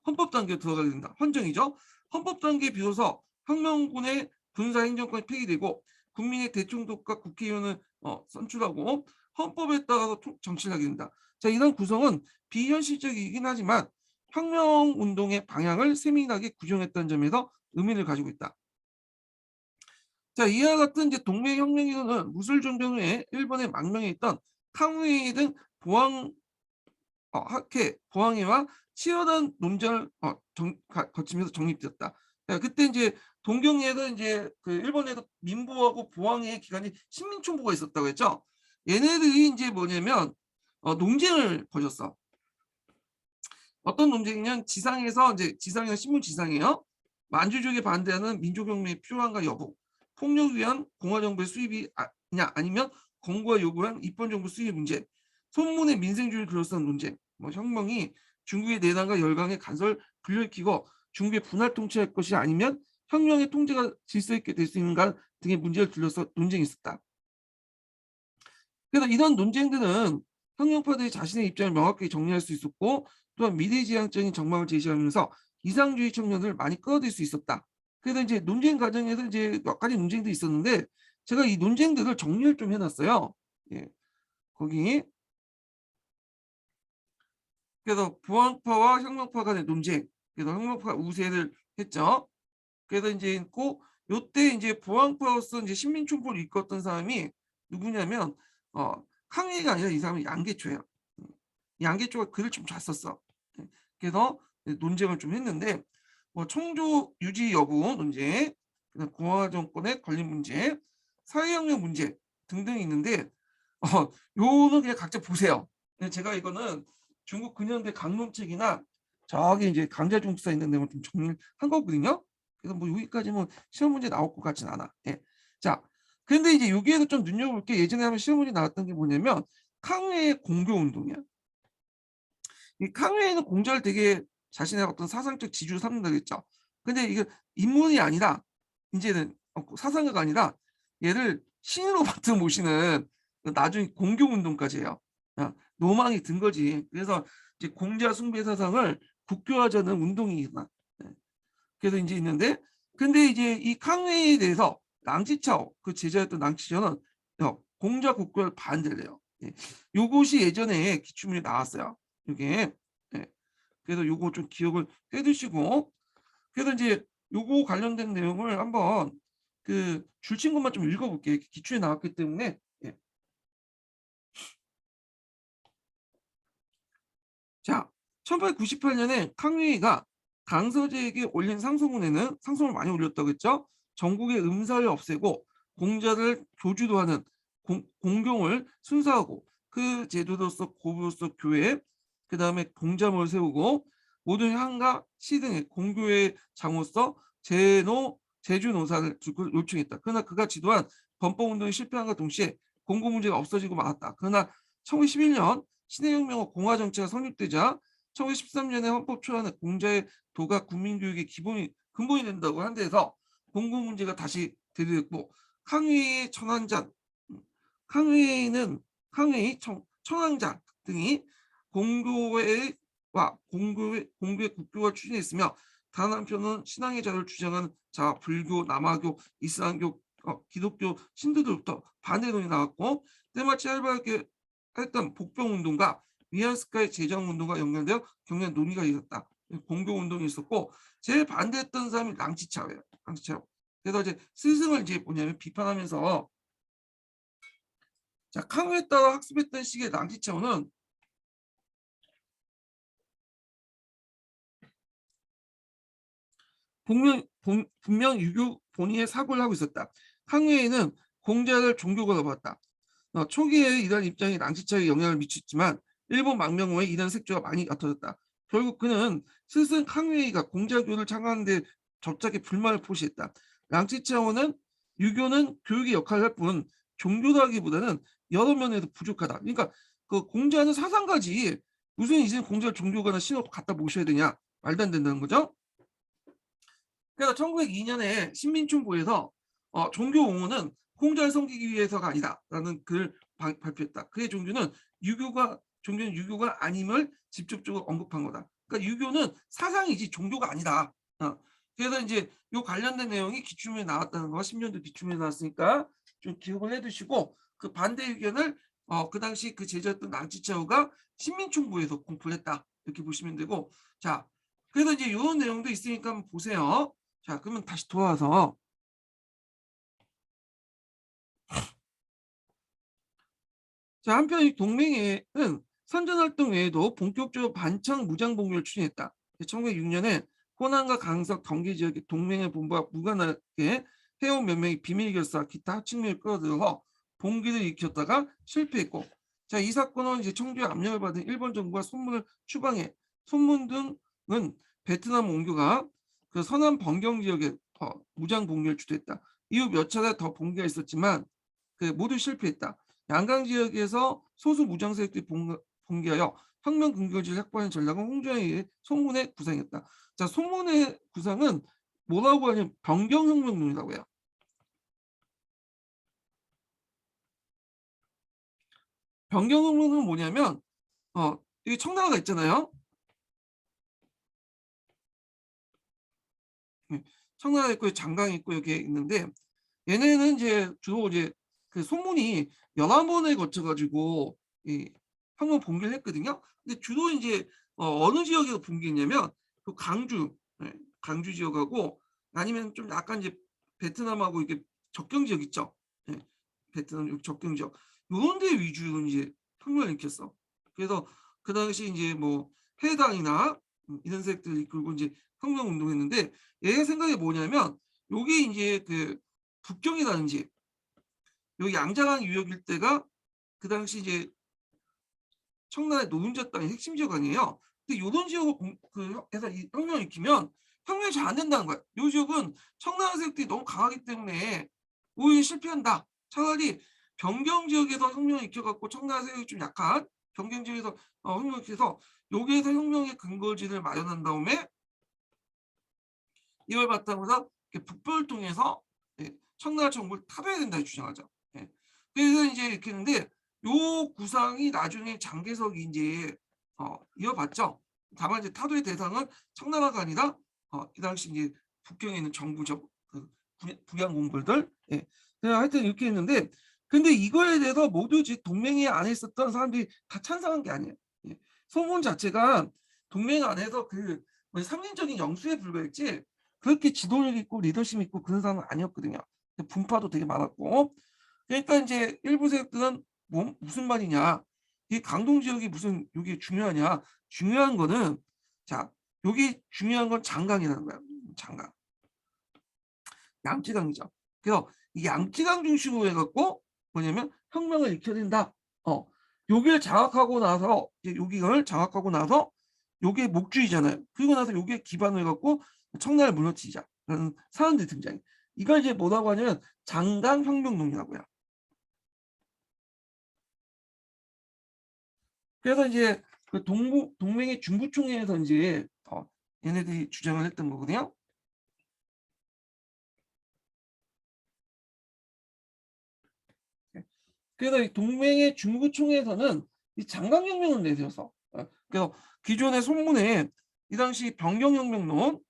헌법 단계 들어가게 된다. 헌정이죠. 헌법 단계 비로소 혁명군의 군사 행정권이 폐기되고 국민의 대총독과 국회의원을 선출하고 헌법에 따라서 정치를 하게 된다. 자, 이런 구성은 비현실적이긴 하지만 혁명운동의 방향을 세밀하게 규정했다는 점에서 의미를 가지고 있다. 자, 이와 같은 이제 동맹혁명에서는 무술전쟁 후에 일본의 망명에 있던 탕후이 등 보항해와 치열한 논쟁을 거치면서 정립되었다. 자, 그때 이제 동경에서 이제 그 일본에서 민부하고 보항해 기간이 식민총부가 있었다고 했죠. 얘네들이 이제 뭐냐면 논쟁을 벌였어. 어떤 논쟁이냐면 지상에서 신문 지상이에요. 만주족에 반대하는 민족혁명의 필요한가 여부, 폭력 위한 공화정부의 수입이 아니면 권고와 요구한 입헌정부 수입 문제, 손문의 민생주의를 둘러싼 논쟁, 혁명이 중국의 내란과 열강의 간섭을 불러일으키고 중국의 분할 통치할 것이 아니면 혁명의 통제가 질서 있게 될 수 있는가 등의 문제를 둘러서 논쟁이 있었다. 그래서 이런 논쟁들은 혁명파들이 자신의 입장을 명확히 정리할 수 있었고 또한 미래지향적인 전망을 제시하면서 이상주의 청년을 많이 끌어들일 수 있었다. 그래서 이제 논쟁 과정에서 이제 몇 가지 논쟁들이 있었는데 제가 이 논쟁들을 정리를 좀 해놨어요. 예, 거기 그래서 보안파와 혁명파 간의 논쟁, 그래서 혁명파 우세를 했죠. 그래서 이제 있고 요때 이제 보안파로서 이제 신민총포를 이끌었던 사람이 누구냐면 항해가 아니라 이 사람은 양계초예요. 양계초가 글을 좀 잘 썼어. 그래서 논쟁을 좀 했는데 청조 유지 여부 논쟁, 그다음 공화 정권의 권리 문제, 사회혁명 문제 등등이 있는데 요는 그냥 각자 보세요. 제가 이거는 중국 근현대 강론책이나 저기 이제 강자 중국사 있는 내용을 좀 정리한 거거든요. 그래서 뭐 여기까지 뭐 시험 문제 나올 것 같진 않아. 예. 자, 근데 이제 여기에서 좀 눈여볼 게 예전에 한번 시험 문제 나왔던 게 뭐냐면 캉웨이의 공교 운동이야. 이 캉웨이는 공자를 되게 자신의 어떤 사상적 지주로 삼는다 그랬죠. 근데 이게 인문이 아니라 이제는 사상가가 아니라 얘를 신으로 받들어 모시는 나중에 공교 운동까지 해요. 노망이 든 거지. 그래서 이제 공자 숭배 사상을 국교화하자는 운동이구나. 네. 그래서 이제 있는데, 근데 이제 이 캉웨이에 대해서 낭지차오 그 제자였던 낭지차오는 공자 국교를 반대를 해요. 예. 요것이 예전에 기출문제 나왔어요. 이게. 예. 그래서 요거 좀 기억을 해두시고, 그래서 이제 요거 관련된 내용을 한번 그 줄친구만 좀 읽어볼게요. 기출에 나왔기 때문에. 예. 자, 1898년에 캉웨이가 강서재에게 올린 상소문에는 상소를 많이 올렸다고 했죠. 전국의 음사를 없애고 공자를 교주도 하는 공경을 순사하고 그 제도로서 고부로서 교회, 그 다음에 공자모를 세우고 모든 향과 시 등의 공교의 장으로서 제주노사를 요청했다. 그러나 그가 지도한 범법운동이 실패한과 동시에 공고문제가 없어지고 말았다. 그러나 1911년 신해혁명과 공화정치가 성립되자 1913년에 헌법 초안에 공자의 도가 국민교육의 근본이 된다고 한 데에서 공공 문제가 다시 대두됐고 캉웨이의 천황장, 천황장 등이 공교회와 공교의 국교가 추진했으며 다른 한편은 신앙의 자유를 주장하는 불교, 남아교, 이슬람교, 기독교 신도들부터 반대론이 나왔고 때마치 활발하게 했던 복병운동과 위안스카의 제정운동과 연결되어 경련 논의가 있었다. 공교운동이 있었고 제일 반대했던 사람이 랑치차오예요. 랑치차오. 그래서 이제 스승을 이제 뭐냐면 비판하면서 자 캉웨이에 따라 학습했던 시기의 랑치차오는 분명 유교 본의의 사고를 하고 있었다. 캉웨이는 공자를 종교가로 봤다. 초기에 이런 입장이 랑치차오에 영향을 미쳤지만 일본 망명 후에 이런 색조가 많이 갖춰졌다. 결국 그는 스승 캉웨이가 공자교를 창안하는데 적잖게 불만을 표시했다. 랑치차오는 유교는 교육의 역할을 할 뿐 종교라기보다는 여러 면에서 부족하다. 그러니까 그 공자는 사상가지 무슨 이제 공자를 종교가나 신으로 갖다 모셔야 되냐 말도 안 된다는 거죠. 그래서 1902년에 신민춘보에서 종교 옹호는 공자를 섬기기 위해서가 아니다라는 글을 발표했다. 그의 종교는 유교가 아님을 직접적으로 언급한 거다. 그러니까 유교는 사상이지 종교가 아니다. 그래서 이제 요 관련된 내용이 기출문에 나왔다는 거, 10년도 기출문에 나왔으니까 좀 기억을 해두시고 그 반대 의견을 그 당시 그 제자였던 낭치차오가 신민춘보에서 공포를 했다. 이렇게 보시면 되고, 자, 그래서 이제 이런 내용도 있으니까 한번 보세요. 자, 그러면 다시 돌아와서 자, 한편 이 동맹회는 선전활동 외에도 본격적으로 반창 무장봉멸을 추진했다. 1906년에 호남과 강서 경기 지역의 동맹회 본부와 무관하게 해온 몇 명이 비밀 결사 기타 하층민을 끌어들여서 봉기를 일으켰다가 실패했고, 자, 이 사건은 이제 청주에 압력을 받은 일본 정부가 손문을 추방해 손문 등은 베트남 원교가 그 서남 번경 지역에 무장 봉기를 주도했다. 이후 몇 차례 더 봉기가 있었지만 그 모두 실패했다. 양강 지역에서 소수 무장 세력들이 봉기하여 혁명 근거지를 확보하는 전략은 홍준의 송문의 구상이었다. 자, 송문의 구상은 뭐라고 하냐면 변경혁명론이라고 해요. 변경혁명론은 뭐냐면 여기 청나라가 있잖아요. 청나라 있고 장강이 있고 여기 있는데 얘네는 이제 주로 이제 그 송문이 11번에 거쳐가지고 이 혁명 봉기를 했거든요. 근데 주로 이제 어느 지역에서 봉기했냐면 그 강주 지역하고 아니면 좀 약간 이제 베트남하고 이게 접경 지역 있죠. 베트남 접경 지역 이런 데 위주로 이제 혁명을 일으켰어. 그래서 그 당시 이제 뭐 해당이나 이런 세력들이 그리고 이제 혁명 운동했는데 얘의 생각이 뭐냐면 여기 이제 그 북경이라든지 여기 양자강 유역 일대가 그 당시 이제 청나라의 노른자 땅의 핵심 지역 아니에요. 근데 요런 지역을 해서 이 혁명을 일으키면 혁명이 잘 안 된다는 거야. 요 지역은 청나라 세력들이 너무 강하기 때문에 오히려 실패한다. 차라리 변경 지역에서 혁명을 일으켜 갖고 청나라 세력이 좀 약한 변경 지역에서 혁명을 일으켜서 여기에서 혁명의 근거지를 마련한 다음에 이걸 바탕으로 해서 북벌을 통해서 청나라 정부를 타도해야 된다 주장하죠. 그래서 이제 이렇게 했는데 요 구상이 나중에 장개석이 이제 이어봤죠. 다만 이제 타도의 대상은 청나라가 아니라 이 당시 이제 북경에 있는 정부적 북양 몽골들. 하여튼 이렇게 했는데 근데 이거에 대해서 모두 동맹회 안에 있었던 사람들이 다 찬성한 게 아니에요. 소문 자체가 동맹 안에서 상징적인 영수에 불과했지 그렇게 지도력 있고 리더십 있고 그런 사람은 아니었거든요. 분파도 되게 많았고. 그러니까 이제 일부 세력들은 무슨 말이냐. 이 강동 지역이 무슨 여기 중요하냐. 중요한 거는 여기 중요한 건 장강이라는 거야. 장강. 양쯔강이죠. 그래서 이 양쯔강 중심으로 해갖고 뭐냐면 혁명을 일으켜야 된다. 여기를 장악하고 나서 여기를 장악하고 나서 요게 목주이잖아요. 그리고 나서 요게 기반을 해갖고 청나라를 물러치자라는 사람들이 등장해. 이걸 이제 뭐라고 하냐면 장강혁명론이라고요. 그래서 이제 그 동맹의 중부총회에서 이제 얘네들이 주장을 했던 거거든요. 그래서 이 동맹의 중부총회에서는 이 장강혁명을 내세워서 그래서 기존의 손문에 이 당시 변경혁명론을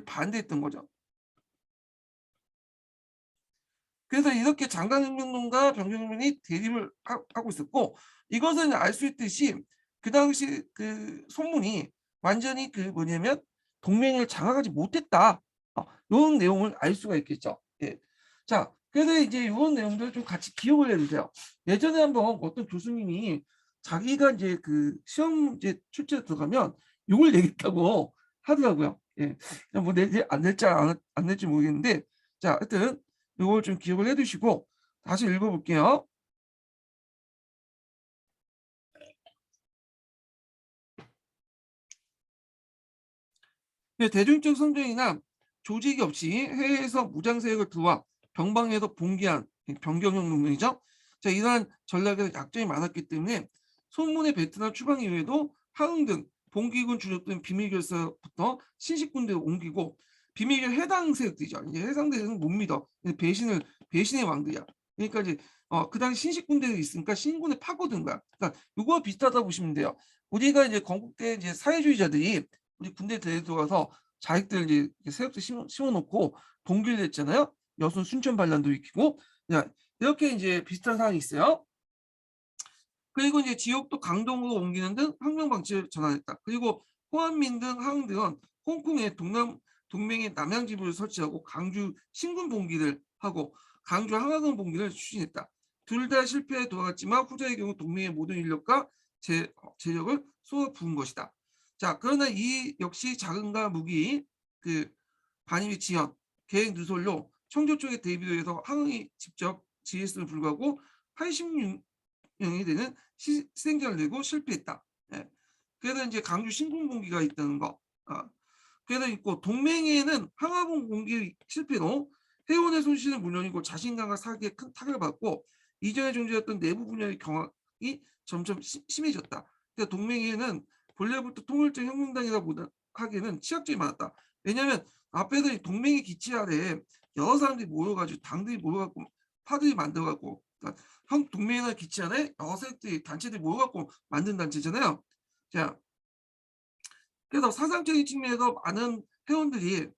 반대했던 거죠. 그래서 이렇게 장강혁명론과 변경혁명이 대립을 하고 있었고 이것은 알 수 있듯이 그 당시 손문이 완전히 뭐냐면 동맹을 장악하지 못했다. 이런 내용을 알 수가 있겠죠. 자, 그래서 이제 이런 내용들을 좀 같이 기억을 해주세요. 예전에 한번 어떤 교수님이 자기가 이제 시험 문제 출제에 들어가면 욕을 내겠다고 하더라고요. 뭐 안 낼지 안 낼지 모르겠는데 자, 하여튼 이걸 좀 기억을 해두시고 다시 읽어볼게요. 대중적 선정이나 조직이 없이 해외에서 무장 세력을 들어와 병방에서 봉기한 변경형 농민이죠. 자, 이러한 전략에 약점이 많았기 때문에 소문의 베트남 추방 이후에도 하흥 등 봉기군 주력된 비밀결사부터 신식군대로 옮기고 비밀결 해당 세력들이죠. 이제 해당 세력은 못 믿어. 배신의 왕들이야. 그러니까 이제 그 당시 신식군대가 있으니까 신군을 파고든 거야. 그러니까 이거와 비슷하다 보시면 돼요. 우리가 이제 건국때 이제 사회주의자들이 우리 군대 들어가서 자익들 이제 세력들 심어놓고 동기를 했잖아요. 여순 순천 반란도 일으키고 이렇게 이제 비슷한 상황이 있어요. 그리고 이제 지역도 강동으로 옮기는 등 혁명 방식을 전환했다. 그리고 호안민 등 하흥 등은 홍콩에 동맹의 남양 지부를 설치하고 강주 신군 봉기를 하고 강주 항하군 봉기를 추진했다. 둘 다 실패에 돌아갔지만 후자의 경우 동맹의 모든 인력과 재력을 쏟아 부은 것이다. 자, 그러나 이 역시 자금과 무기, 반입의 지연, 계획 누설로 청조 쪽의 대비도에서 항응이 직접 지휘했음을 불구하고 86명이 되는 희생자를 내고 실패했다. 그래서 이제 강주 신군봉기가 있다는 거. 그래서 있고 동맹에는 항하공 공기 실패로 해운의 손실은 물론이고 자신감과 사기에 큰 타격을 받고 이전에 존재했던 내부 분열의 경황이 점점 심해졌다. 그러니까 동맹에는 본래부터 통일적 혁명당이라고 하기에는 취약점이 많았다. 왜냐하면 앞에서 동맹의 기치 아래 여러 사람들이 모여가지고 당들이 모여갖고 파들이 만들어갖고 그러니까 동맹이나 기치 안에 여러 세력들이 단체들이 모여갖고 만든 단체잖아요. 자, 그래서 사상적인 측면에서 많은 회원들이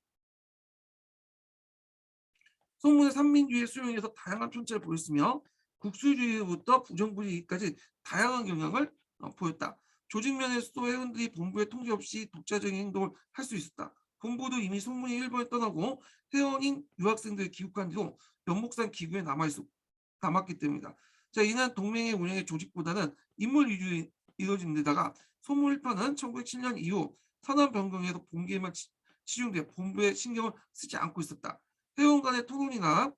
소문의 삼민주의 수용에서 다양한 편차를 보였으며 국수주의부터 부정부주의까지 다양한 경향을 보였다. 조직면에서도 회원들이 본부의 통제 없이 독자적인 행동을 할 수 있었다. 본부도 이미 소문이 일본에 떠나고 회원인 유학생들이 귀국한 뒤로 연목산 기구에 남았기 때문이다. 자, 이는 동맹의 운영의 조직보다는 인물 위주로 이루어진 데다가 소문 일파는 1907년 이후 선언 변경에서 본계에만 치중돼 본부에 신경을 쓰지 않고 있었다. 회원 간의 토론이나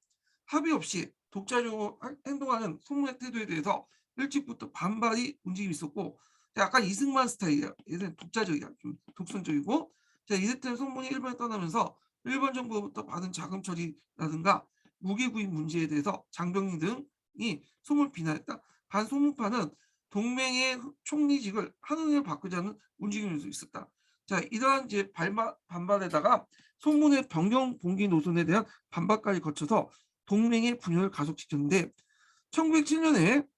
합의 없이 독자적으로 행동하는 소문의 태도에 대해서 일찍부터 반발이 움직임이 있었고 자, 약간 이승만 스타일이에요. 얘는 독자적이야. 좀 독선적이고. 자, 이랬던 소문이 일본에 떠나면서 일본 정부로부터 받은 자금 처리라든가 무기 구입 문제에 대해서 장병리 등이 소문을 비난했다. 반 소문파는 동맹의 총리직을 한은으로 바꾸자는 움직임도 있었다. 자, 이러한 이제 반발에다가 소문의 변경 봉기 노선에 대한 반발까지 거쳐서 동맹의 분열을 가속시켰는데 1907년에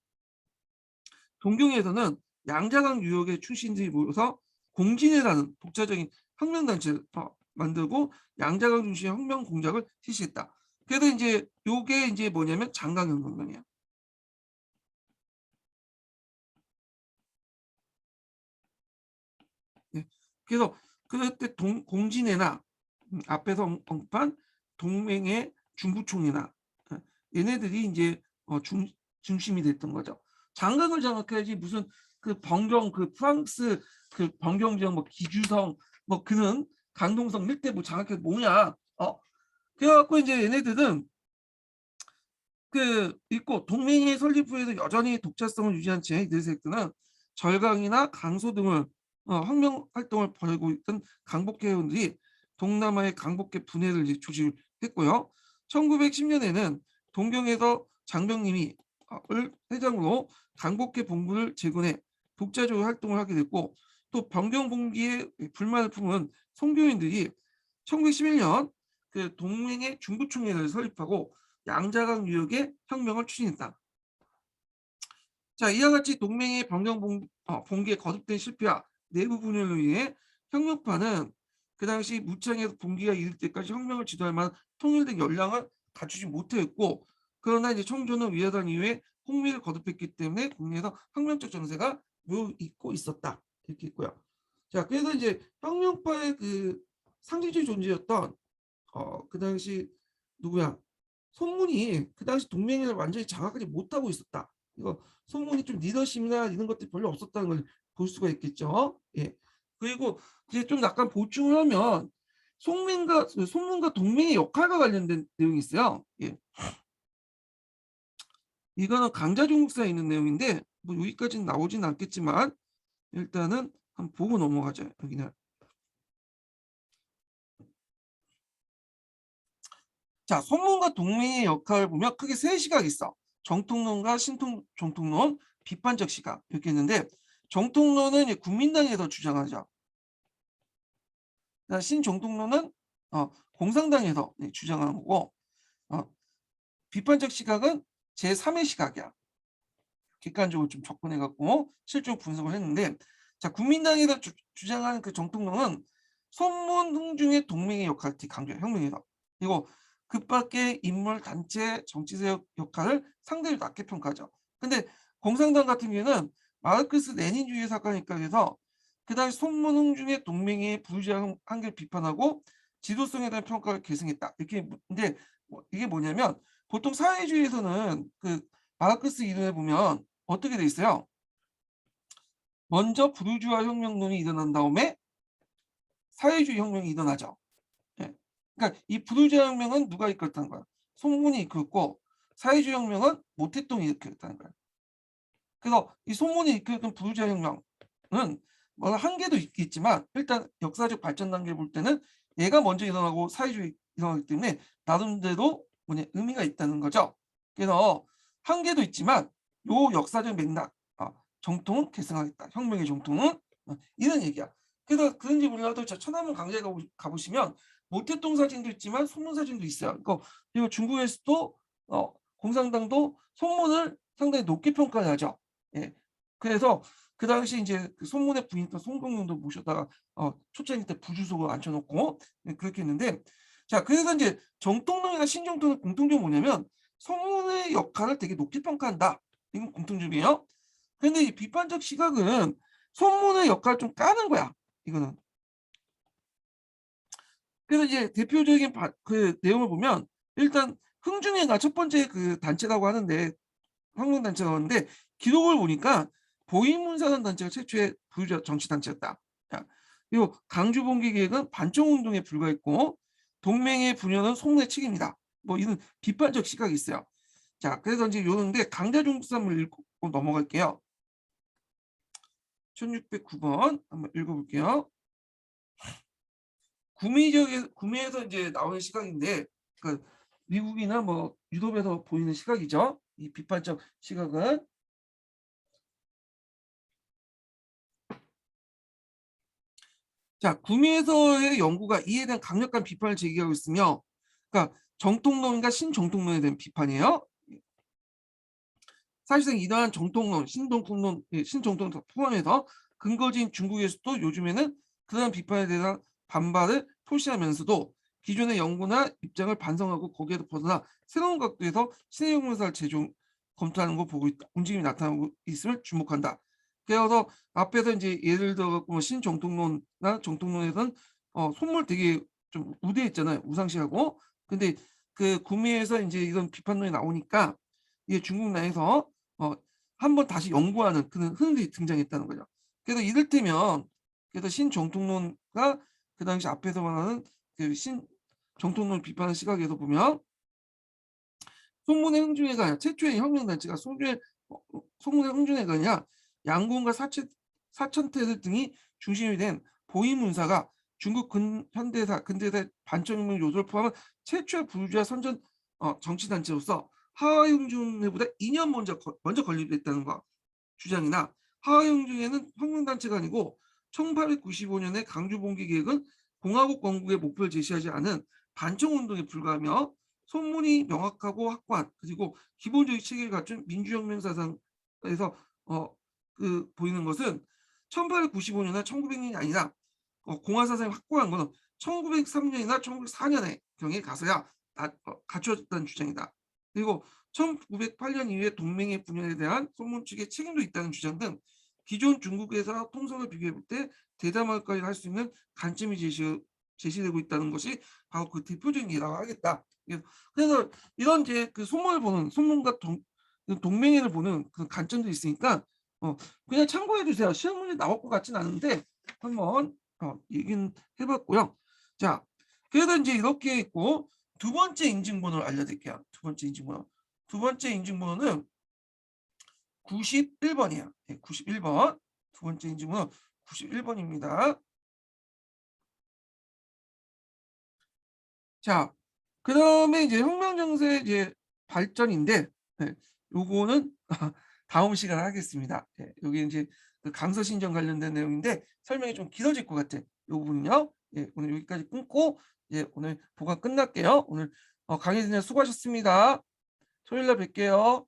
동경에서는 양자강 유역의 출신들이 모여서 공진회라는 독자적인 혁명단체를 만들고 양자강 중심의 혁명 공작을 실시했다. 그래서 이제 요게 이제 뭐냐면 장강혁명이야. 네. 그래서 그때 공진회나 앞에서 언급한 동맹의 중부총리나 얘네들이 이제 중심이 됐던 거죠. 장강을 장악해야지 무슨 그 번경 그 프랑스 그 번경 지역 뭐 기주성 뭐 그는 강동성 일대 뭐 장악해 뭐냐 그래갖고 이제 얘네들은 그 있고 동맹의 설립 후에도 여전히 독자성을 유지한 채 이들색들은 절강이나 강소 등을 혁명 활동을 벌이고 있던 강복회 회원들이 동남아의 강복회 분해를 이제 조직했고요. 1910년에는 동경에서 장병님이 회장으로 강복회 본부를 재건해 독자적으로 활동을 하게 됐고 또 변경봉기에 불만을 품은 송교인들이 1911년 그 동맹의 중부총회를 설립하고 양자강 유역의 혁명을 추진했다. 자, 이와 같이 동맹의 변경 봉기에 거듭된 실패와 내부 분열로 인해 혁명파는 그 당시 무창에서 봉기가 이를 때까지 혁명을 지도할 만한 통일된 역량을 갖추지 못했고 그러나 이제 청조는 위화단 이후에 홍미를 거듭했기 때문에 국내에서 혁명적 정세가 묘있고 있었다. 이렇게 있고요. 자, 그래서 이제 혁명파의 그 상징적인 존재였던 그 당시 누구야? 손문이 그 당시 동맹을 완전히 장악하지 못하고 있었다. 이거 손문이 좀 리더십이나 이런 것들이 별로 없었다는 걸 볼 수가 있겠죠. 예. 그리고 이제 좀 약간 보충을 하면 손문과 동맹의 역할과 관련된 내용이 있어요. 예. 이거는 강자중국사에 있는 내용인데 뭐 여기까지는 나오진 않겠지만 일단은 한번 보고 넘어가죠. 여기는. 자, 손문과 동맹의 역할을 보면 크게 세 시각이 있어. 정통론과 정통론, 비판적 시각 이렇게 있는데 정통론은 이제 국민당에서 주장하죠. 신정통론은 공산당에서 주장하는 거고 비판적 시각은 제3의 시각이야. 객관적으로 좀 접근해갖고 실적 분석을 했는데 자 국민당에서 주장하는 그 정통론은 손문 흥중의 동맹의 역할을 강조해 혁명에서 그리고 그밖의 인물 단체 정치적 역할을 상대로 낮게 평가하죠. 근데 공산당 같은 경우에는 마르크스 레닌주의 사관이니까 해서 그 당시 손문 흥중의 동맹의 부유자 한계를 비판하고 지도성에 대한 평가를 계승했다. 이렇게 근데 이게 뭐냐면 보통 사회주의에서는 그 마르크스 이론에 보면 어떻게 돼 있어요? 먼저 부르주아 혁명론이 일어난 다음에 사회주의 혁명이 일어나죠. 예. 그러니까 이 부르주아 혁명은 누가 이끌었다는 거야? 송문이 이끌었고 사회주의 혁명은 모택동이 이끌었다는 거야. 그래서 이 송문이 이끌었던 부르주아 혁명은 뭐 한계도 있겠지만 일단 역사적 발전 단계 볼 때는 얘가 먼저 일어나고 사회주의 일어나기 때문에 나름대로 뭐냐 의미가 있다는 거죠. 그래서 한계도 있지만 요 역사적 맥락 정통은 계승하겠다. 혁명의 정통은 이런 얘기야. 그래서 그런지 몰라도 저 천안문 강좌에 가보시면 모택동 사진도 있지만 손문 사진도 있어요. 그리고 중국에서도 공산당도 손문을 상당히 높게 평가를 하죠. 예. 그래서 그 당시 이제 그 손문의 부인던 송동용도 모셨다가 초창기 때 부주석으로 앉혀놓고 그렇게 했는데 자 그래서 이제 정통론이나 신정통의 공통점이 뭐냐면 손문의 역할을 되게 높게 평가한다. 이건 공통점이에요. 근데 이 비판적 시각은 손문의 역할을 좀 까는 거야. 이거는. 그래서 이제 대표적인 그 내용을 보면 일단 흥중회가 첫 번째 그 단체라고 하는데 혁명단체가 하는데 기록을 보니까 보이문사단 단체가 최초의 부유자 정치단체였다. 그리고 강주봉기 계획은 반정운동에 불과했고 동맹의 분열은 송내 측입니다. 뭐 이런 비판적 시각이 있어요. 자, 그래서 이제 요런데 강자중국사를 읽고 넘어갈게요. 1609번 한번 읽어볼게요. 구미에서 이제 나오는 시각인데, 그러니까 미국이나 뭐 유럽에서 보이는 시각이죠. 이 비판적 시각은. 자, 구미에서의 연구가 이에 대한 강력한 비판을 제기하고 있으며, 그러니까 정통론과 신정통론에 대한 비판이에요. 사실상 이러한 정통론, 신정통론, 신정통론 포함해서 근거지인 중국에서도 요즘에는 그러한 비판에 대한 반발을 표시하면서도 기존의 연구나 입장을 반성하고 거기에서 벗어나 새로운 각도에서 신의 형용사를 검토하는 거 보고 있다. 움직임이 나타나고 있음을 주목한다. 그래서 앞에서 이제 예를 들어 뭐 신정통론이나 정통론에서는 손물 되게 좀 우대했잖아요. 우상시하고. 근데 그 구미에서 이제 이런 비판론이 나오니까 이게 중국 내에서 한번 다시 연구하는 그런 흐름이 등장했다는 거죠. 그래서 이를테면 그래서 신정통론과 그 당시 앞에서 말하는 그 신정통론 비판의 시각에서 보면 송문회 흥준회가 아니라 최초의 혁명단체가 송문회 흥준회가 아니라 양궁과 사천태들 등이 중심이 된 보이문사가 중국 근대사 반천혁명 요소를 포함한 최초의 부르주아 선전 정치단체로서 하와이흥준회보다 2년 먼저 건립됐다는 거 주장이나, 하와이흥준회는 혁명단체가 아니고 1895년에 강주봉기 계획은 공화국 건국의 목표를 제시하지 않은 반청운동에 불과하며 소문이 명확하고 확고한 그리고 기본적인 체계를 갖춘 민주혁명 사상에서 보이는 것은 1895년이나 1900년이 아니라 공화 사상이 확고한 것은 1903년이나 1904년의 경에 가서야 갖춰졌다는 주장이다. 그리고 1908년 이후에 동맹의 분열에 대한 소문 측의 책임도 있다는 주장 등 기존 중국에서 통솔을 비교해 볼 때 대담할까지 할 수 있는 관점이 제시되고 있다는 것이 바로 그 대표적인 예라고 하겠다. 그래서 이런 이제 그 소문을 보는 소문과 동맹회를 보는 그 관점도 있으니까 그냥 참고해 주세요. 시험 문제 나올 것 같진 않은데 한번 얘기는 해봤고요. 자, 그래서 이제 이렇게 있고 두 번째 인증번호를 알려드릴게요. 두 번째 인증번호. 두 번째 인증번호는 91번이에요. 네, 91번. 두 번째 인증번호 91번입니다. 자, 그다음에 이제 혁명 정세 이제 발전인데, 네, 요거는 다음 시간에 하겠습니다. 네, 여기 이제 그 강서 신정 관련된 내용인데 설명이 좀 길어질 것 같아. 요 부분요. 예, 오늘 여기까지 끊고 오늘 보강 끝날게요. 오늘 강의 진행 수고하셨습니다. 토요일 날 뵐게요.